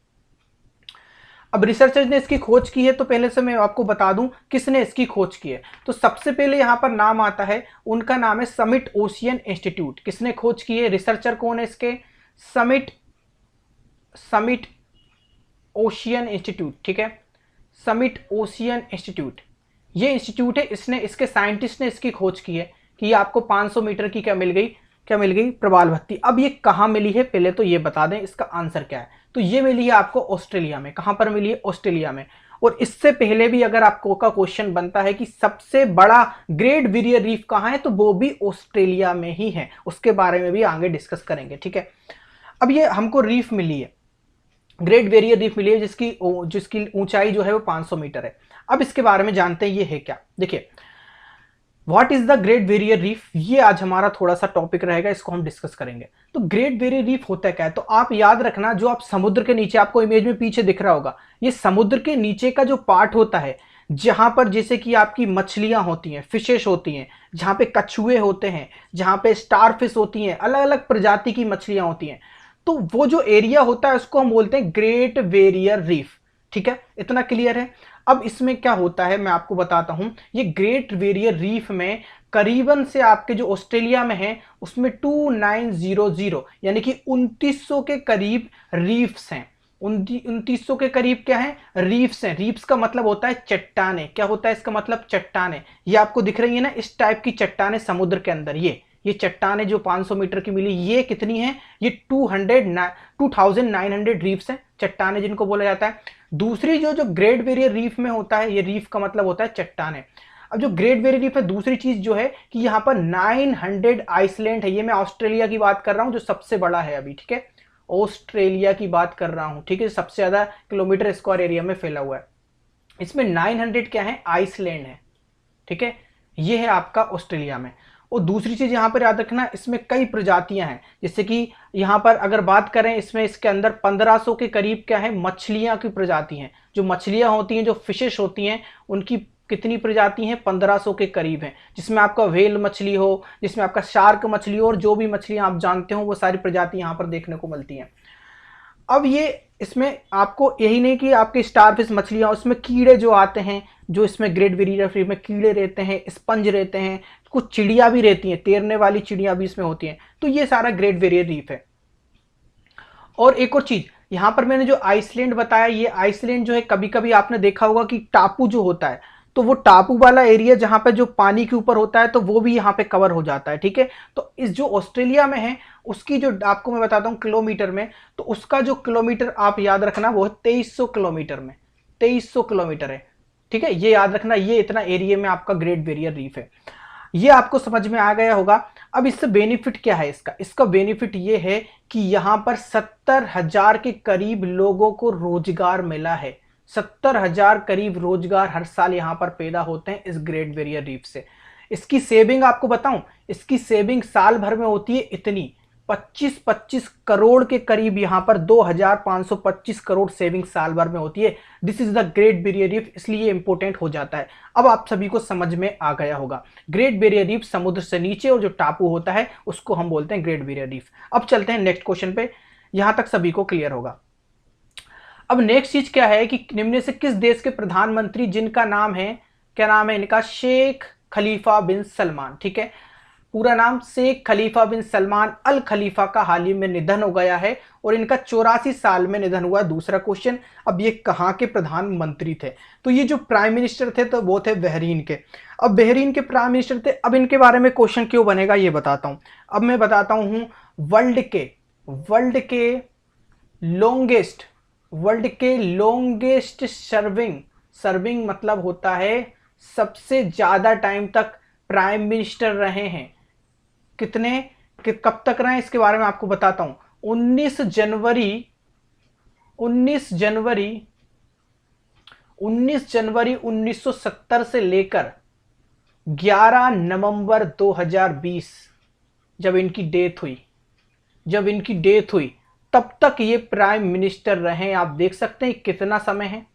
अब रिसर्चर्स ने इसकी खोज की है, तो पहले से मैं आपको बता दूं किसने इसकी खोज की है। तो सबसे पहले यहां पर नाम आता है, उनका नाम है समिट ओशियन इंस्टीट्यूट। किसने खोज की है, रिसर्चर कौन है इसके, समिट ओशियन इंस्टीट्यूट, ठीक है, समिट ओशियन इंस्टीट्यूट। ये इंस्टीट्यूट है, इसने, इसके साइंटिस्ट ने इसकी खोज की है कि ये आपको 500 मीटर की क्या मिल गई प्रवाल भित्ति। अब ये कहां मिली है पहले तो ये बता दें, इसका आंसर क्या है। तो ये मिली है आपको ऑस्ट्रेलिया में। कहां पर मिली है, ऑस्ट्रेलिया में। और इससे पहले भी अगर आपको का क्वेश्चन बनता है कि सबसे बड़ा ग्रेट बैरियर रीफ कहां है, तो वो भी ऑस्ट्रेलिया में ही है। उसके बारे में भी आगे डिस्कस करेंगे, ठीक है। अब ये हमको रीफ मिली है, ग्रेट बैरियर रीफ मिली है, जिसकी ऊंचाई जो है वो 500 मीटर है। अब इसके बारे में जानते हैं ये है क्या। देखिए, what is the great barrier reef, ये आज हमारा थोड़ा सा टॉपिक रहेगा, इसको हम डिस्कस करेंगे। तो ग्रेट बैरियर रीफ होता क्या है, तो आप याद रखना, जो आप समुद्र के नीचे, आपको इमेज में पीछे दिख रहा होगा, ये समुद्र के नीचे का जो पार्ट होता है, जहां पर जैसे कि आपकी मछलियां होती हैं, फिशेस होती हैं, जहां पे कछुए होते हैं, जहां पे स्टारफिश होती हैं, अलग अलग प्रजाति की मछलियां होती हैं, तो वो जो एरिया होता है उसको हम बोलते हैं ग्रेट बैरियर रीफ, ठीक है। इतना क्लियर है। अब इसमें क्या होता है मैं आपको बताता हूं। ये ग्रेट बैरियर रीफ में करीबन से आपके जो ऑस्ट्रेलिया में है उसमें 2900 यानी कि 2900 के करीब रीफ्स हैं। 2900 के करीब क्या है, रीफ्स हैं। रीफ्स का मतलब होता है चट्टाने। क्या होता है इसका मतलब, चट्टाने। ये आपको दिख रही है ना, इस टाइप की चट्टाने समुद्र के अंदर। ये चट्टाने जो 500 मीटर की मिली, ये कितनी है, ये 2900 रीफ्स हैं, चट्टाने जिनको बोला जाता है। दूसरी जो ग्रेट बैरियर रीफ में होता है, ये रीफ का मतलब होता है चट्टाने। अब जो ग्रेट बैरियर रीफ है, दूसरी चीज जो है कि यहाँ पर 900 आइसलैंड है। ये मैं ऑस्ट्रेलिया की बात कर रहा हूँ जो सबसे बड़ा है अभी, ठीक है, ऑस्ट्रेलिया की बात कर रहा हूँ, ठीक है, सबसे ज्यादा किलोमीटर स्क्वायर एरिया में फैला हुआ है। इसमें 900 क्या है, आइसलैंड है, ठीक है, ये है आपका ऑस्ट्रेलिया में। और दूसरी चीज यहां पर याद रखना, इसमें कई प्रजातियां हैं। जैसे कि यहां पर अगर बात करें, इसमें इसके अंदर 1500 के करीब क्या है, मछलियां की प्रजाति हैं। जो मछलियां होती हैं, जो फिशेस होती हैं, उनकी कितनी प्रजाति हैं, 1500 के करीब हैं। जिसमें आपका व्हेल मछली हो, जिसमें आपका शार्क मछली हो, और जो भी मछलियां आप जानते हो वो सारी प्रजाति यहां पर देखने को मिलती हैं। अब ये इसमें आपको यही नहीं कि आपके स्टारफिश मछलियां, उसमें कीड़े जो आते हैं, जो इसमें ग्रेट बैरियर रीफ में कीड़े रहते हैं, स्पंज रहते हैं, कुछ चिड़िया भी रहती हैं, तैरने वाली चिड़िया भी इसमें होती हैं। तो ये सारा ग्रेट बैरियर रीफ है। और एक और चीज, यहाँ पर मैंने जो आइसलैंड बताया, ये आइसलैंड जो है कभी कभी आपने देखा होगा कि टापू जो होता है, तो वो टापू वाला एरिया जहाँ पे जो पानी के ऊपर होता है तो वो भी यहाँ पे कवर हो जाता है, ठीक है। तो इस जो ऑस्ट्रेलिया में है उसकी जो आपको मैं बताता हूँ किलोमीटर में, तो उसका जो किलोमीटर आप याद रखना वो है 2300 किलोमीटर में, 2300 किलोमीटर है, ठीक है। ये याद रखना, ये इतना एरिया में आपका ग्रेट बैरियर रीफ है। ये आपको समझ में आ गया होगा। अब इससे बेनिफिट क्या है इसका, इसका बेनिफिट ये है कि यहां पर 70,000 के करीब लोगों को रोजगार मिला है। 70,000 करीब रोजगार हर साल यहां पर पैदा होते हैं इस ग्रेट बैरियर रीफ से। इसकी सेविंग आपको बताऊं, इसकी सेविंग साल भर में होती है इतनी 25-25 करोड़ के करीब, यहां पर 2,525 करोड़ सेविंग साल भर में होती है। This is the great barrier reef, इसलिए इंपॉर्टेंट हो जाता है। अब आप सभी को समझ में आ गया होगा, ग्रेट बैरियर रीफ समुद्र से नीचे और जो टापू होता है उसको हम बोलते हैं ग्रेट बैरियर रीफ। अब चलते हैं नेक्स्ट क्वेश्चन पे, यहां तक सभी को क्लियर होगा। अब नेक्स्ट चीज क्या है कि निम्न से किस देश के प्रधानमंत्री, जिनका नाम है, क्या नाम है इनका, शेख खलीफा बिन सलमान, ठीक है। पूरा नाम शेख खलीफा बिन सलमान अल खलीफा का हाल ही में निधन हो गया है और इनका 84 साल में निधन हुआ। दूसरा क्वेश्चन, अब ये कहाँ के प्रधानमंत्री थे, तो ये जो प्राइम मिनिस्टर थे तो वो थे बहरीन के। अब बहरीन के प्राइम मिनिस्टर थे। अब इनके बारे में क्वेश्चन क्यों बनेगा ये बताता हूँ। अब मैं बताता हूँ वर्ल्ड के लॉन्गेस्ट सर्विंग मतलब होता है सबसे ज्यादा टाइम तक प्राइम मिनिस्टर रहे हैं। कितने कब तक रहे इसके बारे में आपको बताता हूं। 19 जनवरी 1970 से लेकर 11 नवंबर 2020 जब इनकी डेथ हुई तब तक ये प्राइम मिनिस्टर रहे। आप देख सकते हैं कितना समय है,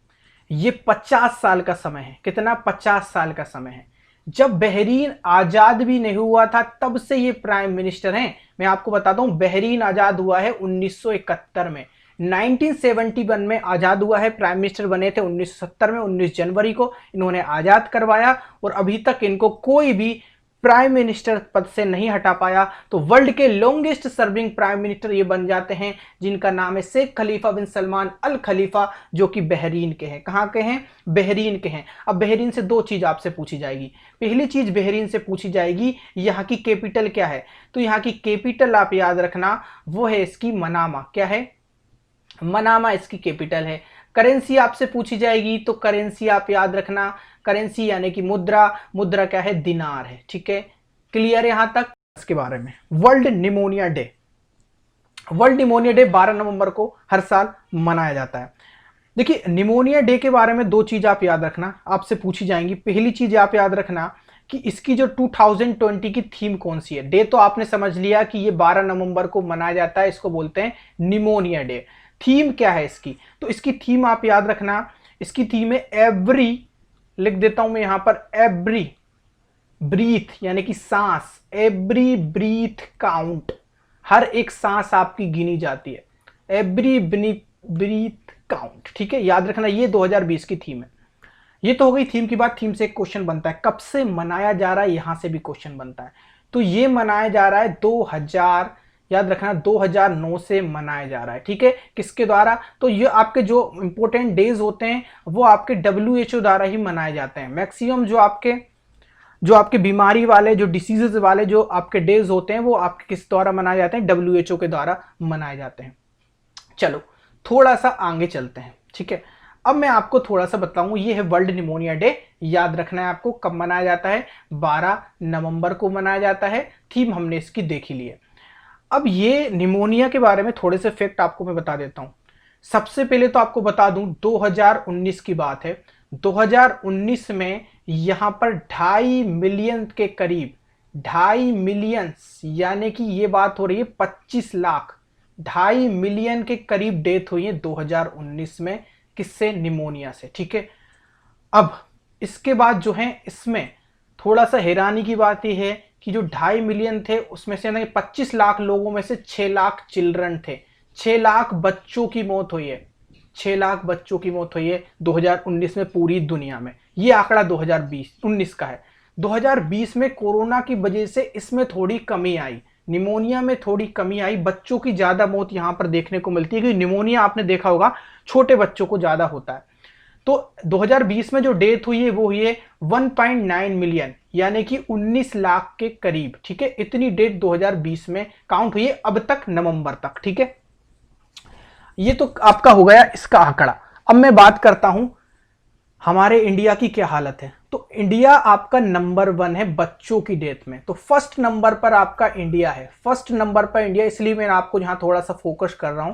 ये 50 साल का समय है। कितना, 50 साल का समय है। जब बहरीन आजाद भी नहीं हुआ था तब से ये प्राइम मिनिस्टर हैं। मैं आपको बताता हूं, बहरीन आजाद हुआ है 1971 में, 1971 में आजाद हुआ है। प्राइम मिनिस्टर बने थे 1970 में, 19 जनवरी को इन्होंने आजाद करवाया और अभी तक इनको कोई भी प्राइम मिनिस्टर पद से नहीं हटा पाया। तो वर्ल्ड के लॉन्गेस्ट सर्विंग प्राइम मिनिस्टर ये बन जाते हैं, जिनका नाम है शेख खलीफा बिन सलमान अल खलीफा, जो कि बहरीन के हैं। कहां के हैं, बहरीन के हैं। अब बहरीन से दो चीज आपसे पूछी जाएगी। पहली चीज बहरीन से पूछी जाएगी यहाँ की कैपिटल क्या है, तो यहाँ की कैपिटल आप याद रखना वो है इसकी मनामा। क्या है, मनामा इसकी कैपिटल है। करेंसी आपसे पूछी जाएगी तो करेंसी आप याद रखना, करेंसी यानी कि मुद्रा क्या है, दिनार है, ठीक है। क्लियर यहां तक इसके बारे में। वर्ल्ड निमोनिया डे 12 नवंबर को हर साल मनाया जाता है। देखिए निमोनिया डे के बारे में दो चीज आप याद रखना, आपसे पूछी जाएंगी। पहली चीज आप याद रखना कि इसकी जो 2020 की थीम कौन सी है। डे तो आपने समझ लिया कि ये 12 नवंबर को मनाया जाता है, इसको बोलते हैं निमोनिया डे। थीम क्या है इसकी, तो इसकी थीम आप याद रखना, इसकी थीम है एवरी, लिख देता हूं मैं यहां पर, एवरी ब्रीथ यानी कि सांस, एवरी ब्रीथ काउंट, हर एक सांस आपकी गिनी जाती है, एवरी ब्रीथ काउंट, ठीक है। याद रखना ये 2020 की थीम है। ये तो हो गई थीम की बात। थीम से एक क्वेश्चन बनता है, कब से मनाया जा रहा है, यहां से भी क्वेश्चन बनता है। तो ये मनाया जा रहा है 2000, याद रखना 2009 से मनाया जा रहा है, ठीक है। किसके द्वारा, तो ये आपके जो इंपॉर्टेंट डेज होते हैं वो आपके WHO द्वारा ही मनाए जाते हैं। मैक्सिमम जो आपके बीमारी वाले, जो डिसीजेज वाले जो आपके डेज होते हैं वो आपके किस द्वारा मनाए जाते हैं, WHO के द्वारा मनाए जाते हैं। चलो थोड़ा सा आगे चलते हैं, ठीक है। अब मैं आपको थोड़ा सा बताऊं, ये है वर्ल्ड निमोनिया डे। याद रखना है आपको कब मनाया जाता है, 12 नवंबर को मनाया जाता है। थीम हमने इसकी देख ही ली है। अब ये निमोनिया के बारे में थोड़े से फैक्ट आपको मैं बता देता हूं। सबसे पहले तो आपको बता दूं 2019 की बात है। 2019 में यहां पर 2.5 मिलियन के करीब, 2.5 मिलियन यानी कि ये बात हो रही है 25 लाख, 2.5 मिलियन के करीब डेथ हुई है 2019 में। किससे, निमोनिया से, ठीक है। अब इसके बाद जो है इसमें थोड़ा सा हैरानी की बात यह है कि जो 2.5 मिलियन थे उसमें से 25 लाख लोगों में से 6 लाख चिल्ड्रन थे। 6 लाख बच्चों की मौत हुई है, 6 लाख बच्चों की मौत हुई है 2019 में पूरी दुनिया में। ये आंकड़ा 2019 का है। 2020 में कोरोना की वजह से इसमें थोड़ी कमी आई, निमोनिया में थोड़ी कमी आई, बच्चों की ज़्यादा मौत यहाँ पर देखने को मिलती है, क्योंकि निमोनिया आपने देखा होगा छोटे बच्चों को ज़्यादा होता है। तो 2020 में जो डेथ हुई है वो हुई है 1.9 मिलियन, यानी कि 19 लाख के करीब। ठीक है, इतनी डेथ 2020 में काउंट हुई है अब तक, नवंबर तक। ठीक है, ये तो आपका हो गया इसका आंकड़ा। अब मैं बात करता हूं हमारे इंडिया की क्या हालत है। तो इंडिया आपका नंबर 1 है बच्चों की डेथ में। तो फर्स्ट नंबर पर आपका इंडिया है, फर्स्ट नंबर पर इंडिया, इसलिए मैं आपको यहां थोड़ा सा फोकस कर रहा हूं।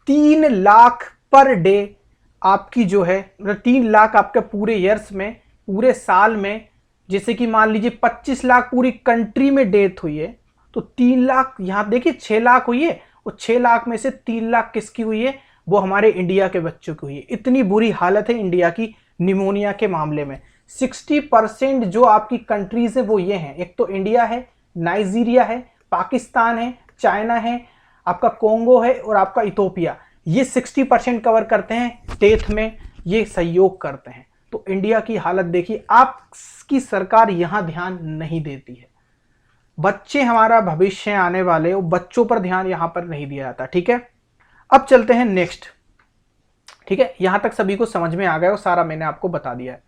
3 लाख पर डे आपकी जो है, मतलब 3 लाख आपके पूरे ईयर्स में, पूरे साल में, जैसे कि मान लीजिए 25 लाख पूरी कंट्री में डेथ हुई है, तो 3 लाख यहां देखिए 6 लाख हुई है, और 6 लाख में से 3 लाख किसकी हुई है, वो हमारे इंडिया के बच्चों की हुई है। इतनी बुरी हालत है इंडिया की निमोनिया के मामले में। 60% जो आपकी कंट्रीज है वो ये हैं, एक तो इंडिया है, नाइजीरिया है, पाकिस्तान है, चाइना है, आपका कोंगो है, और आपका इथोपिया। ये 60% कवर करते हैं डेथ में, ये सहयोग करते हैं। तो इंडिया की हालत देखिए, आपकी सरकार यहां ध्यान नहीं देती है। बच्चे हमारा भविष्य आने वाले, वो बच्चों पर ध्यान यहां पर नहीं दिया जाता। ठीक है, अब चलते हैं नेक्स्ट। ठीक है, यहां तक सभी को समझ में आ गया, और सारा मैंने आपको बता दिया है।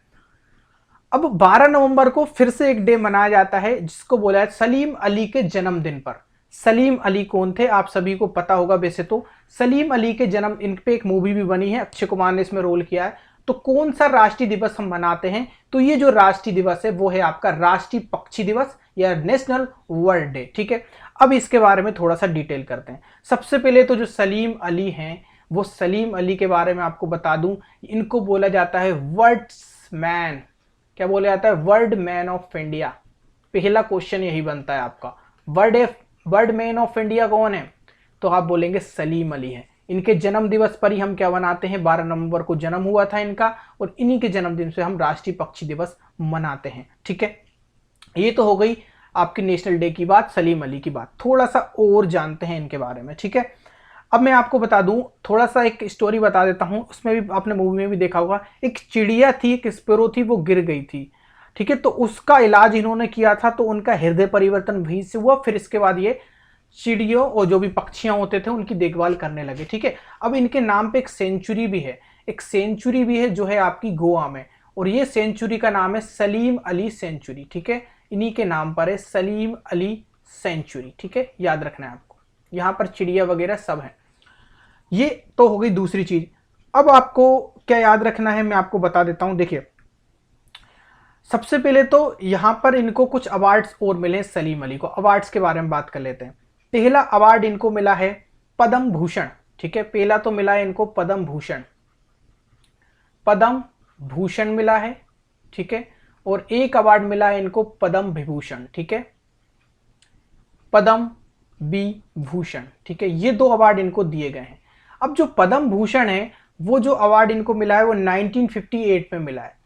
अब 12 नवंबर को फिर से एक डे मनाया जाता है जिसको बोला है सलीम अली के जन्मदिन पर। सलीम अली कौन थे, आप सभी को पता होगा वैसे तो। सलीम अली के जन्म, इन पे एक मूवी भी बनी है, अक्षय कुमार ने इसमें रोल किया है। तो कौन सा राष्ट्रीय दिवस हम मनाते हैं, तो ये जो राष्ट्रीय दिवस है वो है आपका राष्ट्रीय पक्षी दिवस या नेशनल बर्ड डे। ठीक है, अब इसके बारे में थोड़ा सा डिटेल करते हैं। सबसे पहले तो जो सलीम अली हैं, वो सलीम अली के बारे में आपको बता दूं, इनको बोला जाता है वर्ड्स मैन। क्या बोला जाता है, वर्ल्ड मैन ऑफ इंडिया। पहला क्वेश्चन यही बनता है आपका, वर्ल्ड मैन ऑफ इंडिया कौन है, तो आप बोलेंगे सलीम अली है। इनके जन्म दिवस पर ही हम क्या मनाते हैं, 12 नवंबर को जन्म हुआ था इनका, और इन्हीं के जन्मदिन से हम राष्ट्रीय पक्षी दिवस मनाते हैं। ठीक है, ये तो हो गई आपकी नेशनल डे की बात, सलीम अली की बात। थोड़ा सा और जानते हैं इनके बारे में। ठीक है, अब मैं आपको बता दूं, थोड़ा सा एक स्टोरी बता देता हूं, उसमें भी आपने मूवी में भी देखा होगा। एक चिड़िया थी, एक स्पैरो थी, वो गिर गई थी। ठीक है, तो उसका इलाज इन्होंने किया था, तो उनका हृदय परिवर्तन वहीं से हुआ। फिर इसके बाद ये चिड़ियों और जो भी पक्षियां होते थे उनकी देखभाल करने लगे। ठीक है, अब इनके नाम पे एक सेंचुरी भी है, एक सेंचुरी भी है जो है आपकी गोवा में, और ये सेंचुरी का नाम है सलीम अली सेंचुरी। ठीक है, इन्हीं के नाम पर है सलीम अली सेंचुरी। ठीक है, याद रखना है आपको, यहाँ पर चिड़िया वगैरह सब है। ये तो हो गई दूसरी चीज। अब आपको क्या याद रखना है मैं आपको बता देता हूं। देखिए, सबसे पहले तो यहां पर इनको कुछ अवार्ड्स और मिले सलीम अली को। अवार्ड्स के बारे में बात कर लेते हैं। पहला अवार्ड इनको मिला है पद्म भूषण। ठीक है, पहला तो मिला है इनको पद्म भूषण, पद्म भूषण मिला है। ठीक है, और एक अवार्ड मिला है इनको पद्म विभूषण। ठीक है, पद्म विभूषण। ठीक है, ये 2 अवार्ड इनको दिए गए हैं। अब जो पद्म भूषण है, वो जो अवार्ड इनको मिला है वो 1958 में मिला है,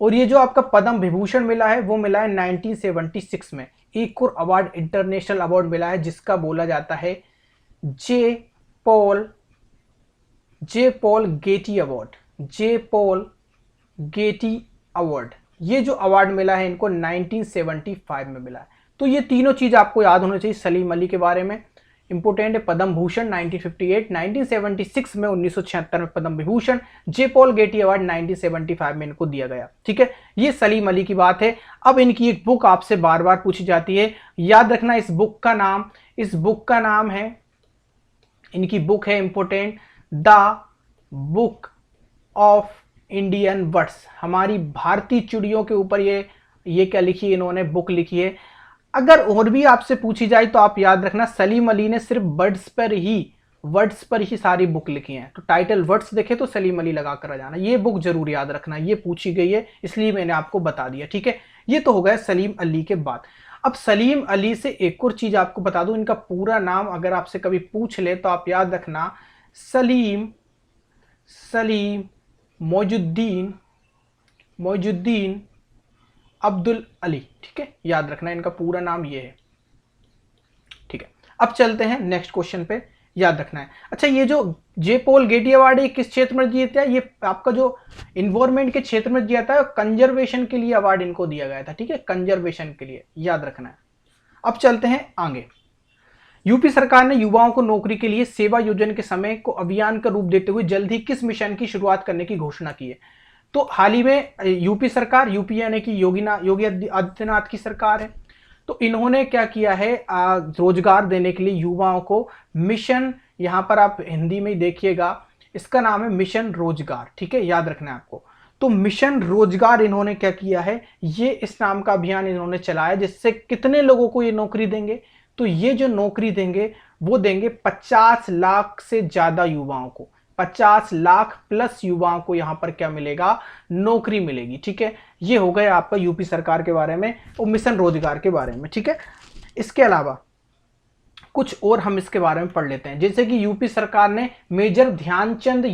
और ये जो आपका पद्म विभूषण मिला है वो मिला है 1976 में। एक और अवार्ड, इंटरनेशनल अवार्ड मिला है जिसका बोला जाता है जे पॉल गेटी अवार्ड, जे पॉल गेटी अवार्ड। ये जो अवार्ड मिला है इनको 1975 में मिला है। तो ये तीनों चीज आपको याद होना चाहिए सलीम अली के बारे में। इंपोर्टेंट है, पद्म भूषण 1958, 1976 में, 1976 में पद्म विभूषण, जे पॉल गेटी अवार्ड 1975 में इनको दिया गया। ठीक है, ये सलीम अली की बात है। अब इनकी एक बुक आपसे बार बार पूछी जाती है, याद रखना इस बुक का नाम है, इनकी बुक है important, the book of Indian birds. हमारी भारतीय चिड़ियों के ऊपर ये क्या लिखी है इन्होंने, बुक लिखी है। अगर और भी आपसे पूछी जाए तो आप याद रखना सलीम अली ने सिर्फ वर्ड्स पर ही सारी बुक लिखी है। तो टाइटल वर्ड्स देखे तो सलीम अली लगा कर आ जाना, ये बुक जरूर याद रखना, ये पूछी गई है इसलिए मैंने आपको बता दिया। ठीक है, ये तो हो गया सलीम अली के बाद। अब सलीम अली से एक और चीज आपको बता दूं, इनका पूरा नाम अगर आपसे कभी पूछ ले तो आप याद रखना सलीम मोइजुद्दीन अब्दुल अली। ठीक है, याद रखना इनका पूरा नाम ये है। ठीक है, अब चलते हैं नेक्स्ट क्वेश्चन पे, याद रखना है। अच्छा, ये जो जे पॉल गेटी अवार्ड है किस क्षेत्र में दिया था, ये आपका जो इन्वायरमेंट के क्षेत्र में दिया था, कंजर्वेशन के लिए अवार्ड इनको दिया गया था। ठीक है, कंजर्वेशन के लिए, याद रखना है। अब चलते हैं आगे। यूपी सरकार ने युवाओं को नौकरी के लिए सेवा योजना के समय को अभियान का रूप देते हुए जल्द ही किस मिशन की शुरुआत करने की घोषणा की है? तो हाल ही में यूपी सरकार, यूपी यानी कि योगी आदित्यनाथ की सरकार है, तो इन्होंने क्या किया है, रोजगार देने के लिए युवाओं को मिशन, यहां पर आप हिंदी में देखिएगा, इसका नाम है मिशन रोजगार, ठीक है, याद रखना है आपको। तो मिशन रोजगार इन्होंने क्या किया है, ये इस नाम का अभियान इन्होंने चलाया, जिससे कितने लोगों को ये नौकरी देंगे, तो ये जो नौकरी देंगे वो देंगे 50 लाख से ज्यादा युवाओं को, 50 लाख प्लस युवाओं को यहां पर क्या मिलेगा, नौकरी मिलेगी, ठीक है। ये हो गया आपका यूपी सरकार के बारे में और मिशन रोजगार के बारे में, ठीक है। इसके अलावा कुछ और हम इसके बारे में पढ़ लेते हैं, जैसे कि यूपी सरकार ने मेजर ध्यानचंद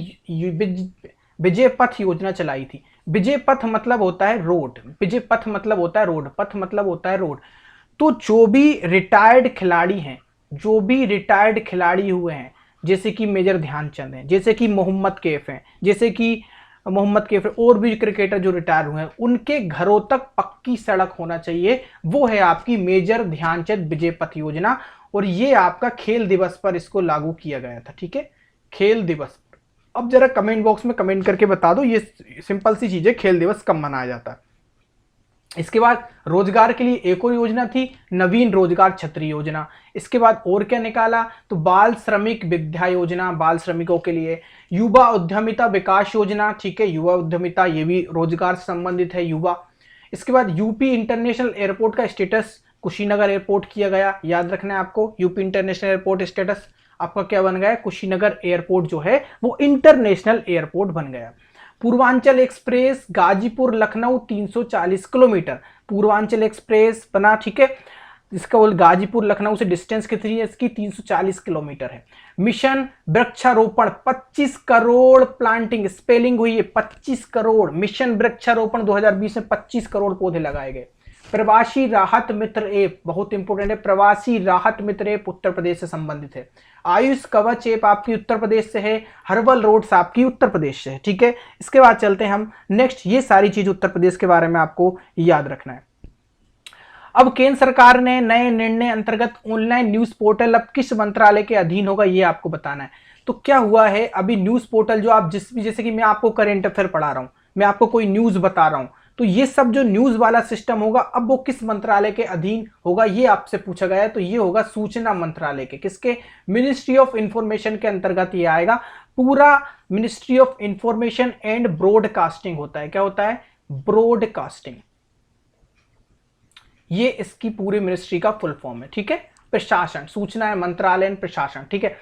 विजय पथ योजना चलाई थी। विजय पथ मतलब होता है रोड, विजय पथ मतलब होता है रोड, पथ मतलब होता है रोड। तो जो भी रिटायर्ड खिलाड़ी हैं, जो भी रिटायर्ड खिलाड़ी हुए हैं, जैसे कि मेजर ध्यानचंद हैं, जैसे कि मोहम्मद कैफ हैं, जैसे कि मोहम्मद कैफ और भी क्रिकेटर जो रिटायर हुए हैं, उनके घरों तक पक्की सड़क होना चाहिए, वो है आपकी मेजर ध्यानचंद विजय पथ योजना। और ये आपका खेल दिवस पर इसको लागू किया गया था, ठीक है, खेल दिवस। अब जरा कमेंट बॉक्स में कमेंट करके बता दो, ये सिंपल सी चीज है, खेल दिवस कब मनाया जाता है। इसके बाद रोजगार के लिए एक और योजना थी, नवीन रोजगार छतरी योजना। इसके बाद और क्या निकाला, तो बाल श्रमिक विद्या योजना, बाल श्रमिकों के लिए, युवा उद्यमिता विकास योजना, ठीक है, युवा उद्यमिता ये भी रोजगार से संबंधित है, युवा। इसके बाद यूपी इंटरनेशनल एयरपोर्ट का स्टेटस कुशीनगर एयरपोर्ट किया गया, याद रखना है आपको, यूपी इंटरनेशनल एयरपोर्ट स्टेटस आपका क्या बन गया, कुशीनगर एयरपोर्ट जो है वो इंटरनेशनल एयरपोर्ट बन गया। Purvanchal express Ghazipur Lucknow 340 kilometre, Purvanchal express बना, ठीक है, इसका बोल गाजीपुर लखनऊ से डिस्टेंस कितनी है इसकी, 340 किलोमीटर है। मिशन वृक्षारोपण 25 करोड़ प्लांटिंग, स्पेलिंग हुई है 25 करोड़, मिशन वृक्षारोपण 2020 में 25 करोड़ पौधे लगाए गए। प्रवासी राहत मित्र ऐप बहुत इंपॉर्टेंट है, प्रवासी राहत मित्र ऐप उत्तर प्रदेश से संबंधित है। आयुष कवच ऐप आपकी उत्तर प्रदेश से है, हर्बल रोड्स आपकी उत्तर प्रदेश से है, ठीक है। इसके बाद चलते हैं हम नेक्स्ट, ये सारी चीज उत्तर प्रदेश के बारे में आपको याद रखना है। अब केंद्र सरकार ने नए निर्णय अंतर्गत ऑनलाइन न्यूज पोर्टल अब किस मंत्रालय के अधीन होगा, ये आपको बताना है। तो क्या हुआ है, अभी न्यूज पोर्टल जो आप जैसे कि मैं आपको करेंट अफेयर पढ़ा रहा हूं, मैं आपको कोई न्यूज बता रहा हूं, तो ये सब जो न्यूज वाला सिस्टम होगा अब वो किस मंत्रालय के अधीन होगा, ये आपसे पूछा गया है। तो ये होगा सूचना मंत्रालय के, किसके, मिनिस्ट्री ऑफ इंफॉर्मेशन के अंतर्गत ये आएगा। पूरा ministry of information and broadcasting होता है, क्या होता है, ब्रॉडकास्टिंग, ये इसकी पूरी मिनिस्ट्री का फुल फॉर्म है, ठीक है। प्रशासन, सूचना मंत्रालय प्रशासन, ठीक है।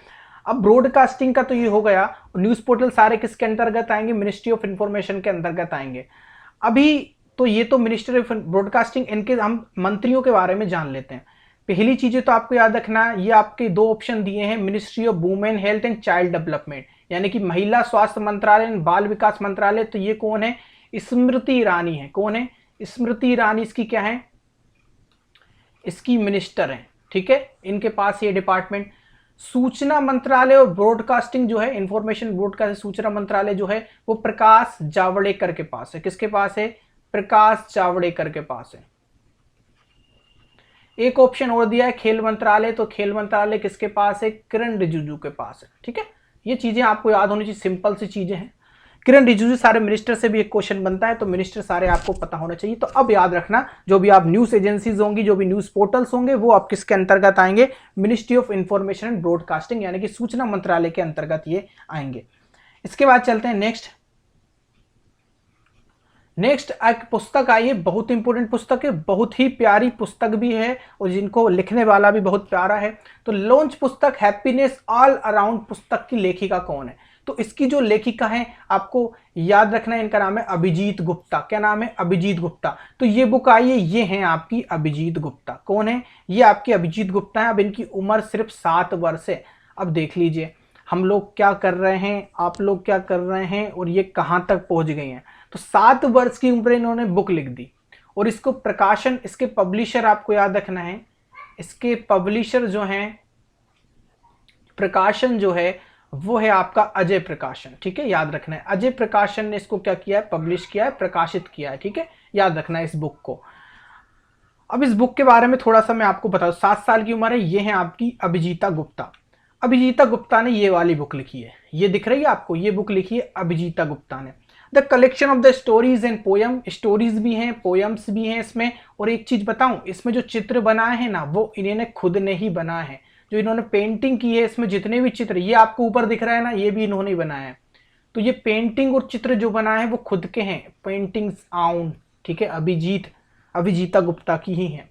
अब ब्रॉडकास्टिंग का तो ये हो गया, न्यूज पोर्टल सारे किसके अंतर्गत आएंगे, मिनिस्ट्री ऑफ इंफॉर्मेशन के अंतर्गत आएंगे। अभी तो ये तो मिनिस्ट्री ऑफ ब्रॉडकास्टिंग, इनके हम मंत्रियों के बारे में जान लेते हैं। पहली चीजें तो आपको याद रखना है, ये आपके दो ऑप्शन दिए हैं, ministry of women health and child development, यानी कि महिला स्वास्थ्य मंत्रालय, बाल विकास मंत्रालय। तो ये कौन है, स्मृति ईरानी है, कौन है, स्मृति ईरानी इसकी क्या है, इसकी मिनिस्टर है, ठीक है, इनके पास ये डिपार्टमेंट। सूचना मंत्रालय और ब्रॉडकास्टिंग जो है, इंफॉर्मेशन ब्रॉडकास्टिंग सूचना मंत्रालय जो है वो प्रकाश जावड़ेकर के पास है, किसके पास है, प्रकाश जावड़ेकर के पास है। एक ऑप्शन और दिया है खेल मंत्रालय, तो खेल मंत्रालय किसके पास है, किरण रिजिजू के पास है, ठीक है। ये चीजें आपको याद होनी चाहिए, सिंपल सी चीजें हैं। किरण रिजिजू सारे मिनिस्टर से भी एक क्वेश्चन बनता है, तो मिनिस्टर सारे आपको पता होना चाहिए। तो अब याद रखना, जो भी आप न्यूज एजेंसीज होंगी, जो भी न्यूज पोर्टल्स होंगे, वो आप किसके अंतर्गत आएंगे, ministry of information and broadcasting, यानी कि सूचना मंत्रालय के अंतर्गत ये आएंगे। इसके बाद चलते हैं नेक्स्ट एक पुस्तक आई है, बहुत इंपॉर्टेंट पुस्तक है, बहुत ही प्यारी पुस्तक भी है और जिनको लिखने वाला भी बहुत प्यारा है। तो लॉन्च पुस्तक हैप्पीनेस ऑल अराउंड पुस्तक की लेखिका कौन है, तो इसकी जो लेखिका है आपको याद रखना है, इनका नाम है अभिजीत गुप्ता। क्या नाम है, अभिजीत गुप्ता। तो ये बुक आई है, ये हैं आपकी अभिजीत गुप्ता। कौन है, ये आपकी अभिजीत गुप्ता है। अब इनकी उम्र सिर्फ 7 वर्ष है। अब देख लीजिए हम लोग क्या कर रहे हैं, आप लोग क्या कर रहे हैं और ये कहां तक पहुंच गई हैं। तो 7 वर्ष की उम्र इन्होंने बुक लिख दी और इसको प्रकाशन, इसके पब्लिशर आपको याद रखना है, इसके पब्लिशर जो हैं, प्रकाशन जो है वो है आपका अजय प्रकाशन, ठीक है, याद रखना है। अजय प्रकाशन ने इसको क्या किया है, पब्लिश किया है, प्रकाशित किया है, ठीक है, याद रखना है इस बुक को। अब इस बुक के बारे में थोड़ा सा मैं आपको बताऊं, 7 साल की उम्र है, ये है आपकी अभिजीता गुप्ता। अभिजीता गुप्ता ने ये वाली बुक लिखी है, ये दिख रही है आपको, ये बुक लिखी है अभिजीता गुप्ता ने, the collection of the stories and poem. Stories भी हैं, पोयम्स भी हैं इसमें। और एक चीज बताऊं, इसमें जो चित्र बनाए हैं ना, वो इन्होंने खुद ने ही बनाए हैं। जो इन्होंने पेंटिंग की है, इसमें जितने भी चित्र ये आपको ऊपर दिख रहा है ना, ये भी इन्होंने बनाया है। तो ये पेंटिंग और चित्र जो बनाए हैं वो खुद के हैं, पेंटिंग्स आउन, ठीक है, अभिजीता गुप्ता की ही हैं।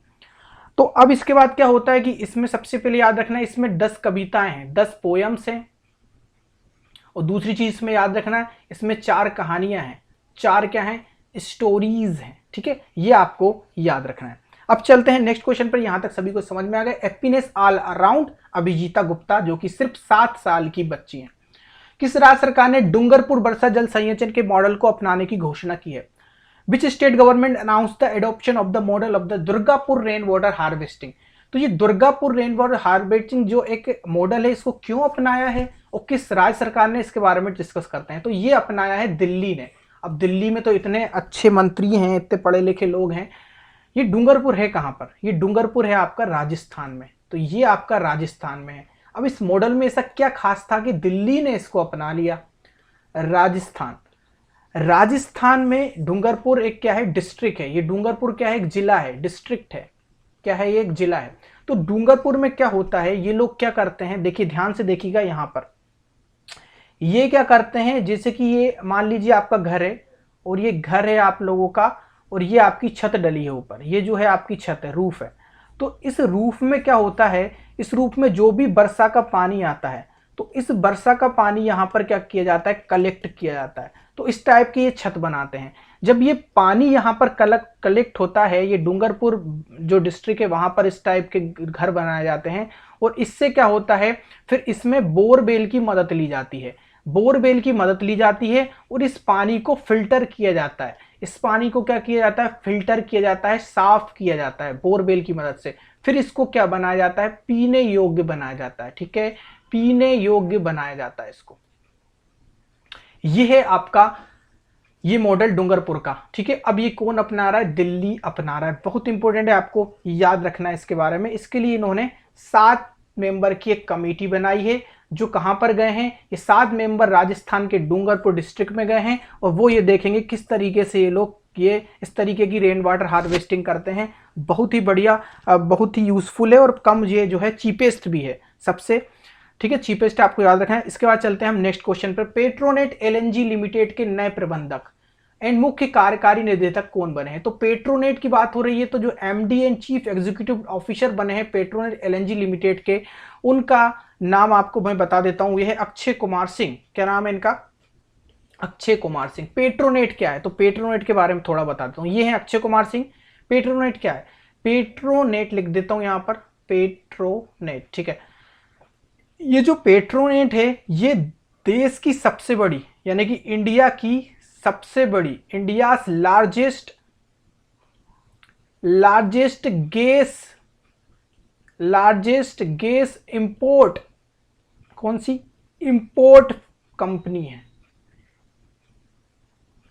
तो अब इसके बाद क्या होता है कि इसमें सबसे पहले याद रखना है, इसमें 10 कविताएं हैं, 10 पोयम्स हैं। और दूसरी चीज इसमें याद रखना है, इसमें 4 कहानियां हैं, 4 क्या हैं, स्टोरीज हैं, ठीक है, ये आपको याद रखना है। अब चलते हैं नेक्स्ट क्वेश्चन पर। यहां तक सभी को समझ में आ गया। हैप्पीनेस ऑल अराउंड, अभिजीता गुप्ता, जो कि सिर्फ 7 साल की बच्ची हैं। किस राज्य सरकार ने डूंगरपुर वर्षा जल संचयन के मॉडल को अपनाने की घोषणा की है? Which state government announce the adoption of the model of the Durgapur rain water harvesting? तो ये दुर्गापुर रेन वाटर हार्वेस्टिंग जो एक मॉडल है, इसको क्यों अपनाया है और किस राज्य सरकार ने इसके बारे में डिस्कस करते हैं। तो ये अपनाया है दिल्ली ने। अब दिल्ली में तो इतने अच्छे मंत्री हैं, इतने पढ़े लिखे लोग हैं। ये डूंगरपुर है कहाँ पर? ये डूंगरपुर है आपका राजस्थान में। तो ये आपका राजस्थान में है। अब इस मॉडल में ऐसा क्या खास था कि दिल्ली ने इसको अपना लिया? राजस्थान में डूंगरपुर एक क्या है, डिस्ट्रिक्ट है। ये डूंगरपुर क्या है, एक जिला है, डिस्ट्रिक्ट है, क्या है, ये एक जिला है। तो डूंगरपुर में क्या होता है, ये लोग क्या करते हैं, देखिए ध्यान से देखिएगा यहां पर। ये क्या करते हैं, जैसे कि ये मान लीजिए आपका घर है और ये घर है आप लोगों का, और ये आपकी छत डली है ऊपर, ये जो है आपकी छत है, रूफ है। तो इस रूफ में क्या होता है, इस रूफ में जो भी वर्षा का पानी आता है, तो इस वर्षा का पानी यहाँ पर क्या किया जाता है, कलेक्ट किया जाता है। तो इस टाइप की ये छत बनाते हैं। जब ये पानी यहाँ पर कलेक्ट होता है, ये डूंगरपुर जो डिस्ट्रिक्ट है वहाँ पर इस टाइप के घर बनाए जाते हैं। और इससे क्या होता है, फिर इसमें बोरवेल की मदद ली जाती है, बोरवेल की मदद ली जाती है और इस पानी को फिल्टर किया जाता है। इस पानी को क्या किया जाता है, फिल्टर किया जाता है, साफ किया जाता है बोरवेल की मदद से। फिर इसको क्या बनाया जाता है, पीने योग्य बनाया जाता है, ठीक है, पीने योग्य बनाया जाता है इसको। यह है आपका ये मॉडल डूंगरपुर का, ठीक है। अब ये कौन अपना रहा है, दिल्ली अपना रहा है। बहुत इंपॉर्टेंट है, आपको याद रखना है इसके बारे में। इसके लिए इन्होंने 7 मेंबर की एक कमेटी बनाई है, जो कहां पर गए हैं, ये 7 मेंबर राजस्थान के डूंगरपुर डिस्ट्रिक्ट में गए हैं और वो ये देखेंगे किस तरीके से ये लोग ये इस तरीके की रेन वाटर हार्वेस्टिंग करते हैं। बहुत ही बढ़िया, बहुत ही यूजफुल है और कम, ये जो है चीपेस्ट भी है सबसे, ठीक है, चीपेस्ट आपको याद रखना है। इसके बाद चलते हैं हम नेक्स्ट क्वेश्चन पर। पेट्रोनेट एलएनजी लिमिटेड के नए प्रबंधक एंड मुख्य कार्यकारी निदेशक कौन बने हैं? तो पेट्रोनेट की बात हो रही है, तो जो MD and chief executive officer बने हैं पेट्रोनेट एलएनजी लिमिटेड के, उनका नाम आपको मैं बता देता हूं, यह है अक्षय कुमार सिंह। क्या नाम है इनका? अक्षय कुमार सिंह। पेट्रोनेट क्या है, तो पेट्रोनेट के बारे में थोड़ा बता देता हूं। ये है अक्षय कुमार सिंह। पेट्रोनेट क्या है, पेट्रोनेट लिख देता हूं यहां पर, पेट्रोनेट, ठीक है। ये जो पेट्रोनेट है, ये देश की सबसे बड़ी, यानी कि इंडिया की सबसे बड़ी, इंडिया लार्जेस्ट गैस इंपोर्ट, कौन सी इंपोर्ट कंपनी है,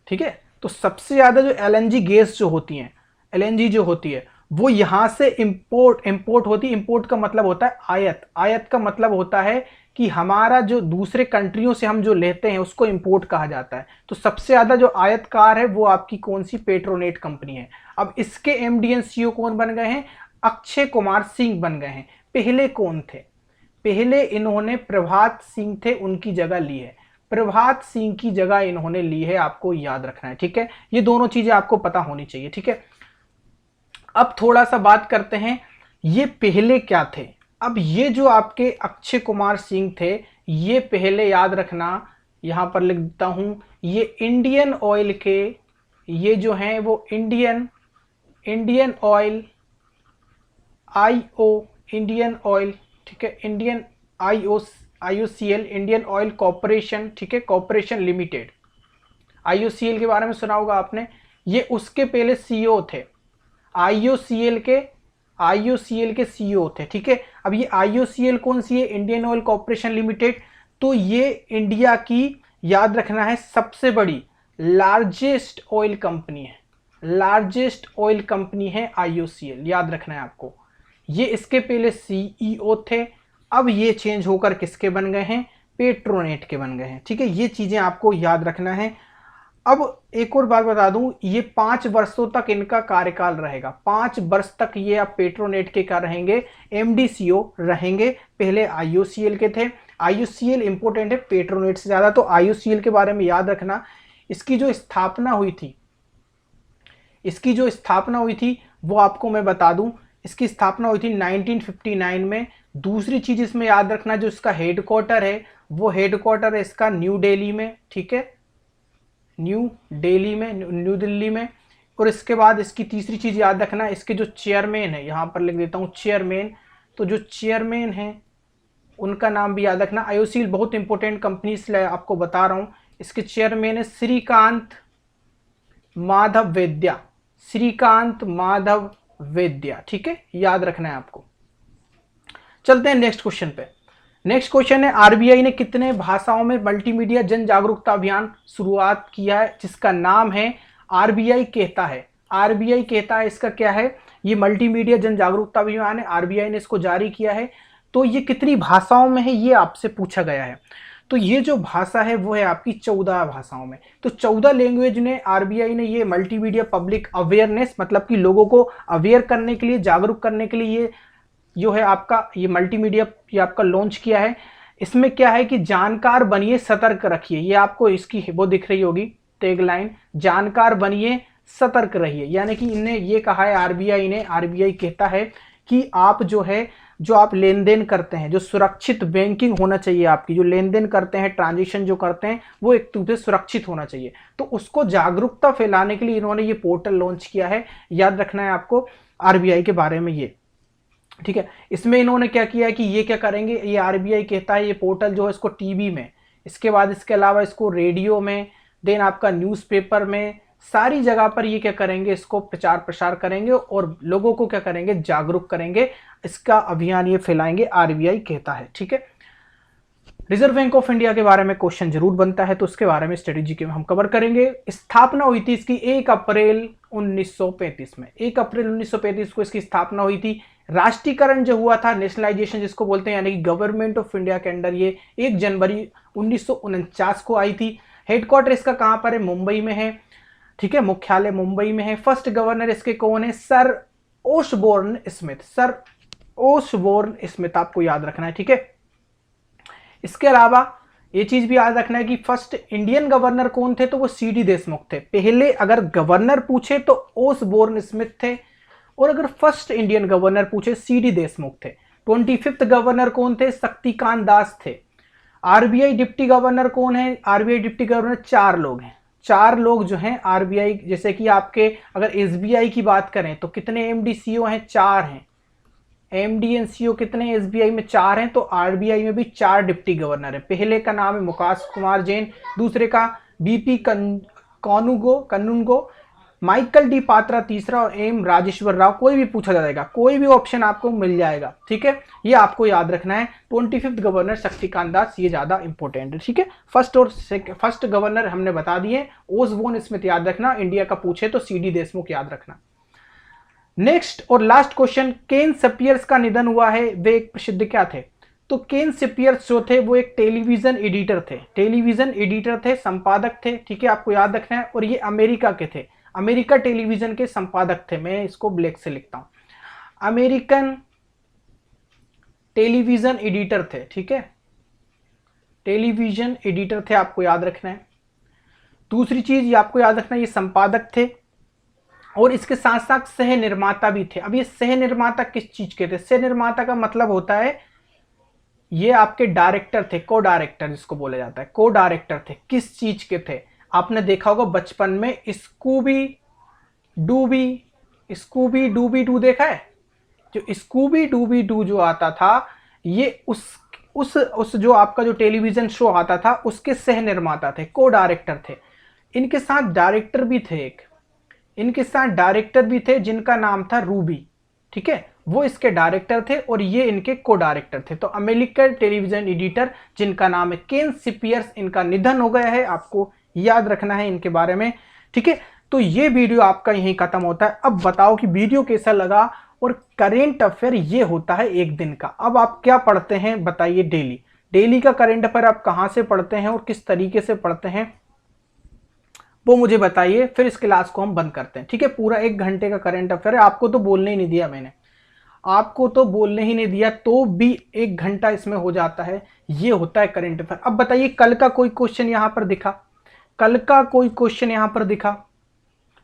ठीक है। तो सबसे ज्यादा जो एलएनजी गैस जो होती है, एलएनजी जो होती है, वो यहां से इंपोर्ट होती है। इंपोर्ट का मतलब होता है आयात, आयात का मतलब होता है कि हमारा जो दूसरे कंट्रियों से हम जो लेते हैं उसको इंपोर्ट कहा जाता है। तो सबसे ज्यादा जो आयातकार है वो आपकी कौन सी, पेट्रोनेट कंपनी है। अब इसके एमडी एंड सीईओ कौन बन गए हैं, अक्षय कुमार सिंह बन गए हैं। पहले कौन थे, पहले इन्होंने प्रभात सिंह थे, उनकी जगह ली है, प्रभात सिंह की जगह इन्होंने ली है, आपको याद रखना है, ठीक है। ये दोनों चीजें आपको पता होनी चाहिए, ठीक है। अब थोड़ा सा बात करते हैं, ये पहले क्या थे। अब ये जो आपके अक्षय कुमार सिंह थे, ये पहले याद रखना, यहां पर लिख देता हूं, ये इंडियन ऑयल के, ये जो हैं वो इंडियन ऑयल, इंडियन ऑयल, ठीक है, Indian IOCL, Indian oil corporation, ठीक है, कॉर्पोरेशन लिमिटेड, IOCL के बारे में सुना होगा आपने। ये उसके पहले सीईओ थे, IOCL के सीईओ थे, ठीक है। अब ये IOCL कौन सी है, इंडियन ऑयल कॉर्पोरेशन लिमिटेड। तो ये इंडिया की, याद रखना है, सबसे बड़ी लार्जेस्ट ऑयल कंपनी है, लार्जेस्ट ऑयल कंपनी है IOCL, याद रखना है आपको। ये इसके पहले CEO थे, अब ये चेंज होकर किसके बन गए हैं, पेट्रोनेट के बन गए हैं। ठीक है, ये चीजें आपको याद रखना है। अब एक और बात बता दूं, ये 5 वर्षों तक इनका कार्यकाल रहेगा। 5 वर्ष तक ये अब पेट्रोनेट के क्या रहेंगे, MD CEO रहेंगे। पहले IOCL के थे। IOCL इंपोर्टेंट है पेट्रोनेट से ज्यादा, तो IOCL के बारे में याद रखना। इसकी जो स्थापना हुई थी वो आपको मैं बता दूं, इसकी स्थापना हुई थी 1959 में। दूसरी चीज इसमें याद रखना, जो इसका हेडक्वार्टर है वो हेडक्वार्टर है इसका न्यू दिल्ली में। ठीक है, न्यू दिल्ली में। और इसके बाद इसकी तीसरी चीज याद रखना, इसके जो चेयरमैन है, यहां पर लिख देता हूं चेयरमैन, तो जो चेयरमैन है उनका नाम भी याद रखना। IOCL बहुत इंपॉर्टेंट कंपनी इसलिए आपको बता रहा हूं। इसके चेयरमैन है श्रीकांत माधव वेद्या। ठीक है, याद रखना है आपको। चलते हैं नेक्स्ट क्वेश्चन पे। नेक्स्ट क्वेश्चन है, RBI ने कितने भाषाओं में मल्टीमीडिया जन जागरूकता अभियान शुरुआत किया है, जिसका नाम है RBI कहता है। RBI कहता है, इसका क्या है, ये मल्टीमीडिया जन जागरूकता अभियान है, RBI ने इसको जारी किया है। तो ये कितनी भाषाओं में है, ये आपसे पूछा गया है। तो ये जो भाषा है वो है आपकी 14 भाषाओं में। तो 14 लैंग्वेज ने RBI ने ये मल्टीमीडिया पब्लिक अवेयरनेस, मतलब कि लोगों को अवेयर करने के लिए, जागरूक करने के लिए ये जो है आपका ये मल्टीमीडिया ये आपका लॉन्च किया है। इसमें क्या है कि जानकार बनिए सतर्क रखिए, ये आपको इसकी वो दिख रही होगी टैगलाइन, जानकार बनिए सतर्क रहिए। यानी कि इन्हें ये कहा है RBI कहता है कि आप जो आप लेन देन करते हैं, जो सुरक्षित बैंकिंग होना चाहिए, आपकी जो लेन देन करते हैं, ट्रांजेक्शन जो करते हैं, वो एक दूसरे सुरक्षित होना चाहिए। तो उसको जागरूकता फैलाने के लिए इन्होंने ये पोर्टल लॉन्च किया है। याद रखना है आपको RBI के बारे में ये। ठीक है, इसमें इन्होंने क्या किया है कि ये क्या करेंगे, ये RBI कहता है ये पोर्टल जो है इसको टीवी में, इसके बाद इसके अलावा इसको रेडियो में, देन आपका न्यूज़पेपर में, सारी जगह पर ये क्या करेंगे, इसको प्रचार प्रसार करेंगे और लोगों को क्या करेंगे, जागरूक करेंगे। इसका अभियान ये फैलाएंगे, RBI कहता है। ठीक है, रिजर्व बैंक ऑफ इंडिया के बारे में क्वेश्चन जरूर बनता है, तो उसके बारे में स्ट्रेटेजी के हम कवर करेंगे। स्थापना हुई थी इसकी 1 अप्रैल 1935 में। 1 अप्रैल 1935 को इसकी स्थापना हुई थी। राष्ट्रीयकरण जो हुआ था, नेशनलाइजेशन जिसको बोलते हैं, यानी कि गवर्नमेंट ऑफ इंडिया के अंडर, ये 1 जनवरी 1949 को आई थी। हेडक्वार्टर इसका कहां पर है, मुंबई में है। ठीक है, मुख्यालय मुंबई में है। फर्स्ट गवर्नर इसके कौन है, सर ओशबोर्न स्मिथ, आपको याद रखना है। ठीक है, इसके अलावा ये चीज भी याद रखना है कि फर्स्ट इंडियन गवर्नर कौन थे, तो वो CD देशमुख थे। पहले अगर गवर्नर पूछे तो ओसबोर्न स्मिथ थे, और अगर फर्स्ट इंडियन गवर्नर पूछे CD देशमुख थे। 25th गवर्नर कौन थे, शक्तिकांत दास थे। RBI डिप्टी गवर्नर कौन है, RBI डिप्टी गवर्नर 4 लोग हैं। 4 लोग जो हैं RBI, जैसे कि आपके अगर SBI की बात करें तो कितने MD CEO हैं, 4 हैं। MD and CO कितने SBI में, 4 हैं। तो RBI में भी 4 डिप्टी गवर्नर है। पहले का नाम है मुकेश कुमार जैन, दूसरे का BP कन्नुंगो, माइकल डी पात्रा तीसरा, और M राजेश्वर राव। कोई भी पूछा जाएगा, कोई भी ऑप्शन आपको मिल जाएगा। ठीक है, ये आपको याद रखना है। 25th गवर्नर शक्तिकांत दास, ये ज्यादा इंपॉर्टेंट है। ठीक है, फर्स्ट गवर्नर हमने बता दिए, ओसबोर्न स्मिथ याद रखना, इंडिया का पूछे तो CD देशमुख याद रखना। नेक्स्ट और लास्ट क्वेश्चन, केन स्पियर्स का निधन हुआ है, वे एक प्रसिद्ध क्या थे, तो केन स्पियर्स जो थे वो एक टेलीविजन एडिटर थे, संपादक थे। ठीक है, आपको याद रखना है। और ये अमेरिका के थे, अमेरिका टेलीविजन के संपादक थे। मैं इसको ब्लैक से लिखता हूं, अमेरिकन टेलीविजन एडिटर थे। ठीक है, टेलीविजन एडिटर थे, आपको याद रखना है। दूसरी चीज आपको याद रखना है, ये संपादक थे और इसके साथ साथ सह निर्माता भी थे। अब ये सह निर्माता किस चीज के थे, सह निर्माता का मतलब होता है ये आपके डायरेक्टर थे, को डायरेक्टर जिसको बोला जाता है, को डायरेक्टर थे। किस चीज के थे, आपने देखा होगा बचपन में स्कूबी डूबी डू देखा है। जो स्कूबी डूबी डू जो आता था, ये उस जो आपका जो टेलीविजन शो आता था उसके सह निर्माता थे, को डायरेक्टर थे। इनके साथ डायरेक्टर भी थे जिनका नाम था रूबी। ठीक है, वो इसके डायरेक्टर थे और ये इनके को डायरेक्टर थे। तो अमेरिकन टेलीविजन एडिटर जिनका नाम है केन स्पियर्स, इनका निधन हो गया है, आपको याद रखना है इनके बारे में। ठीक है, तो ये वीडियो आपका यहीं खत्म होता है। अब बताओ कि वीडियो कैसा लगा। और करेंट अफेयर ये होता है एक दिन का। अब आप क्या पढ़ते हैं बताइए, डेली डेली का करेंट अफेयर आप कहां से पढ़ते हैं और किस तरीके से पढ़ते हैं वो मुझे बताइए, फिर इस क्लास को हम बंद करते हैं। ठीक है, पूरा 1 घंटे का करेंट अफेयर है, आपको तो बोलने ही नहीं दिया मैंने, आपको तो बोलने ही नहीं दिया, तो भी 1 घंटा इसमें हो जाता है। ये होता है करेंट अफेयर। अब बताइए कल का कोई क्वेश्चन यहां पर दिखा, कल का कोई क्वेश्चन यहां पर दिखा,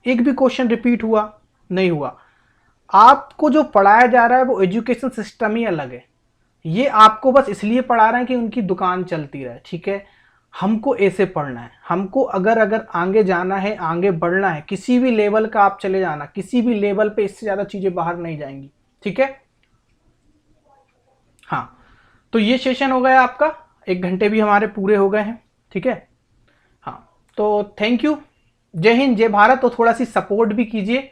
एक भी क्वेश्चन रिपीट हुआ नहीं हुआ। आपको जो पढ़ाया जा रहा है वो एजुकेशन सिस्टम ही अलग है। ये आपको बस इसलिए पढ़ा रहे हैं कि उनकी दुकान चलती रहे। ठीक है, हमको ऐसे पढ़ना है। हमको अगर अगर आगे जाना है, आगे बढ़ना है, किसी भी लेवल का आप चले जाना, किसी भी लेवल पे इससे ज्यादा चीजें बाहर नहीं जाएंगी। ठीक है, हाँ, तो ये सेशन हो गया आपका, 1 घंटे भी हमारे पूरे हो गए हैं। ठीक है, हाँ, तो थैंक यू, जय हिंद जय भारत। तो थोड़ा सी सपोर्ट भी कीजिए,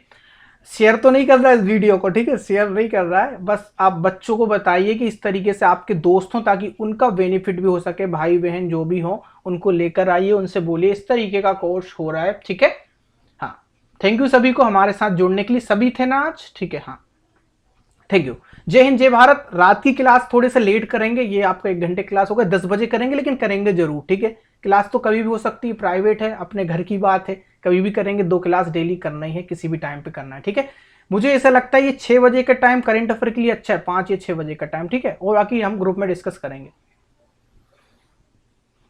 शेयर तो नहीं कर रहा है इस वीडियो को, ठीक है, शेयर नहीं कर रहा है, बस आप बच्चों को बताइए कि इस तरीके से आपके दोस्त हों, ताकि उनका बेनिफिट भी हो सके, भाई बहन जो भी हो उनको लेकर आइए, उनसे बोलिए इस तरीके का कोर्स हो रहा है। ठीक है, हाँ, थैंक यू सभी को हमारे साथ जुड़ने के लिए। सभी थे ना आज? ठीक है, हाँ, थैंक यू, जय हिंद जय भारत। रात की क्लास थोड़े से लेट करेंगे, ये आपका 1 घंटे क्लास होगा, 10 बजे करेंगे, लेकिन करेंगे जरूर। ठीक है, क्लास तो कभी भी हो सकती है, प्राइवेट है, अपने घर की बात है, कभी भी करेंगे। 2 क्लास डेली करना ही है, किसी भी टाइम पे करना है। ठीक है, मुझे ऐसा लगता है ये 6 बजे का टाइम करेंट अफेयर के लिए अच्छा है, 5 या 6 बजे का टाइम। ठीक है, और बाकी हम ग्रुप में डिस्कस करेंगे।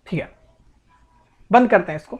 ठीक है, बंद करते हैं इसको।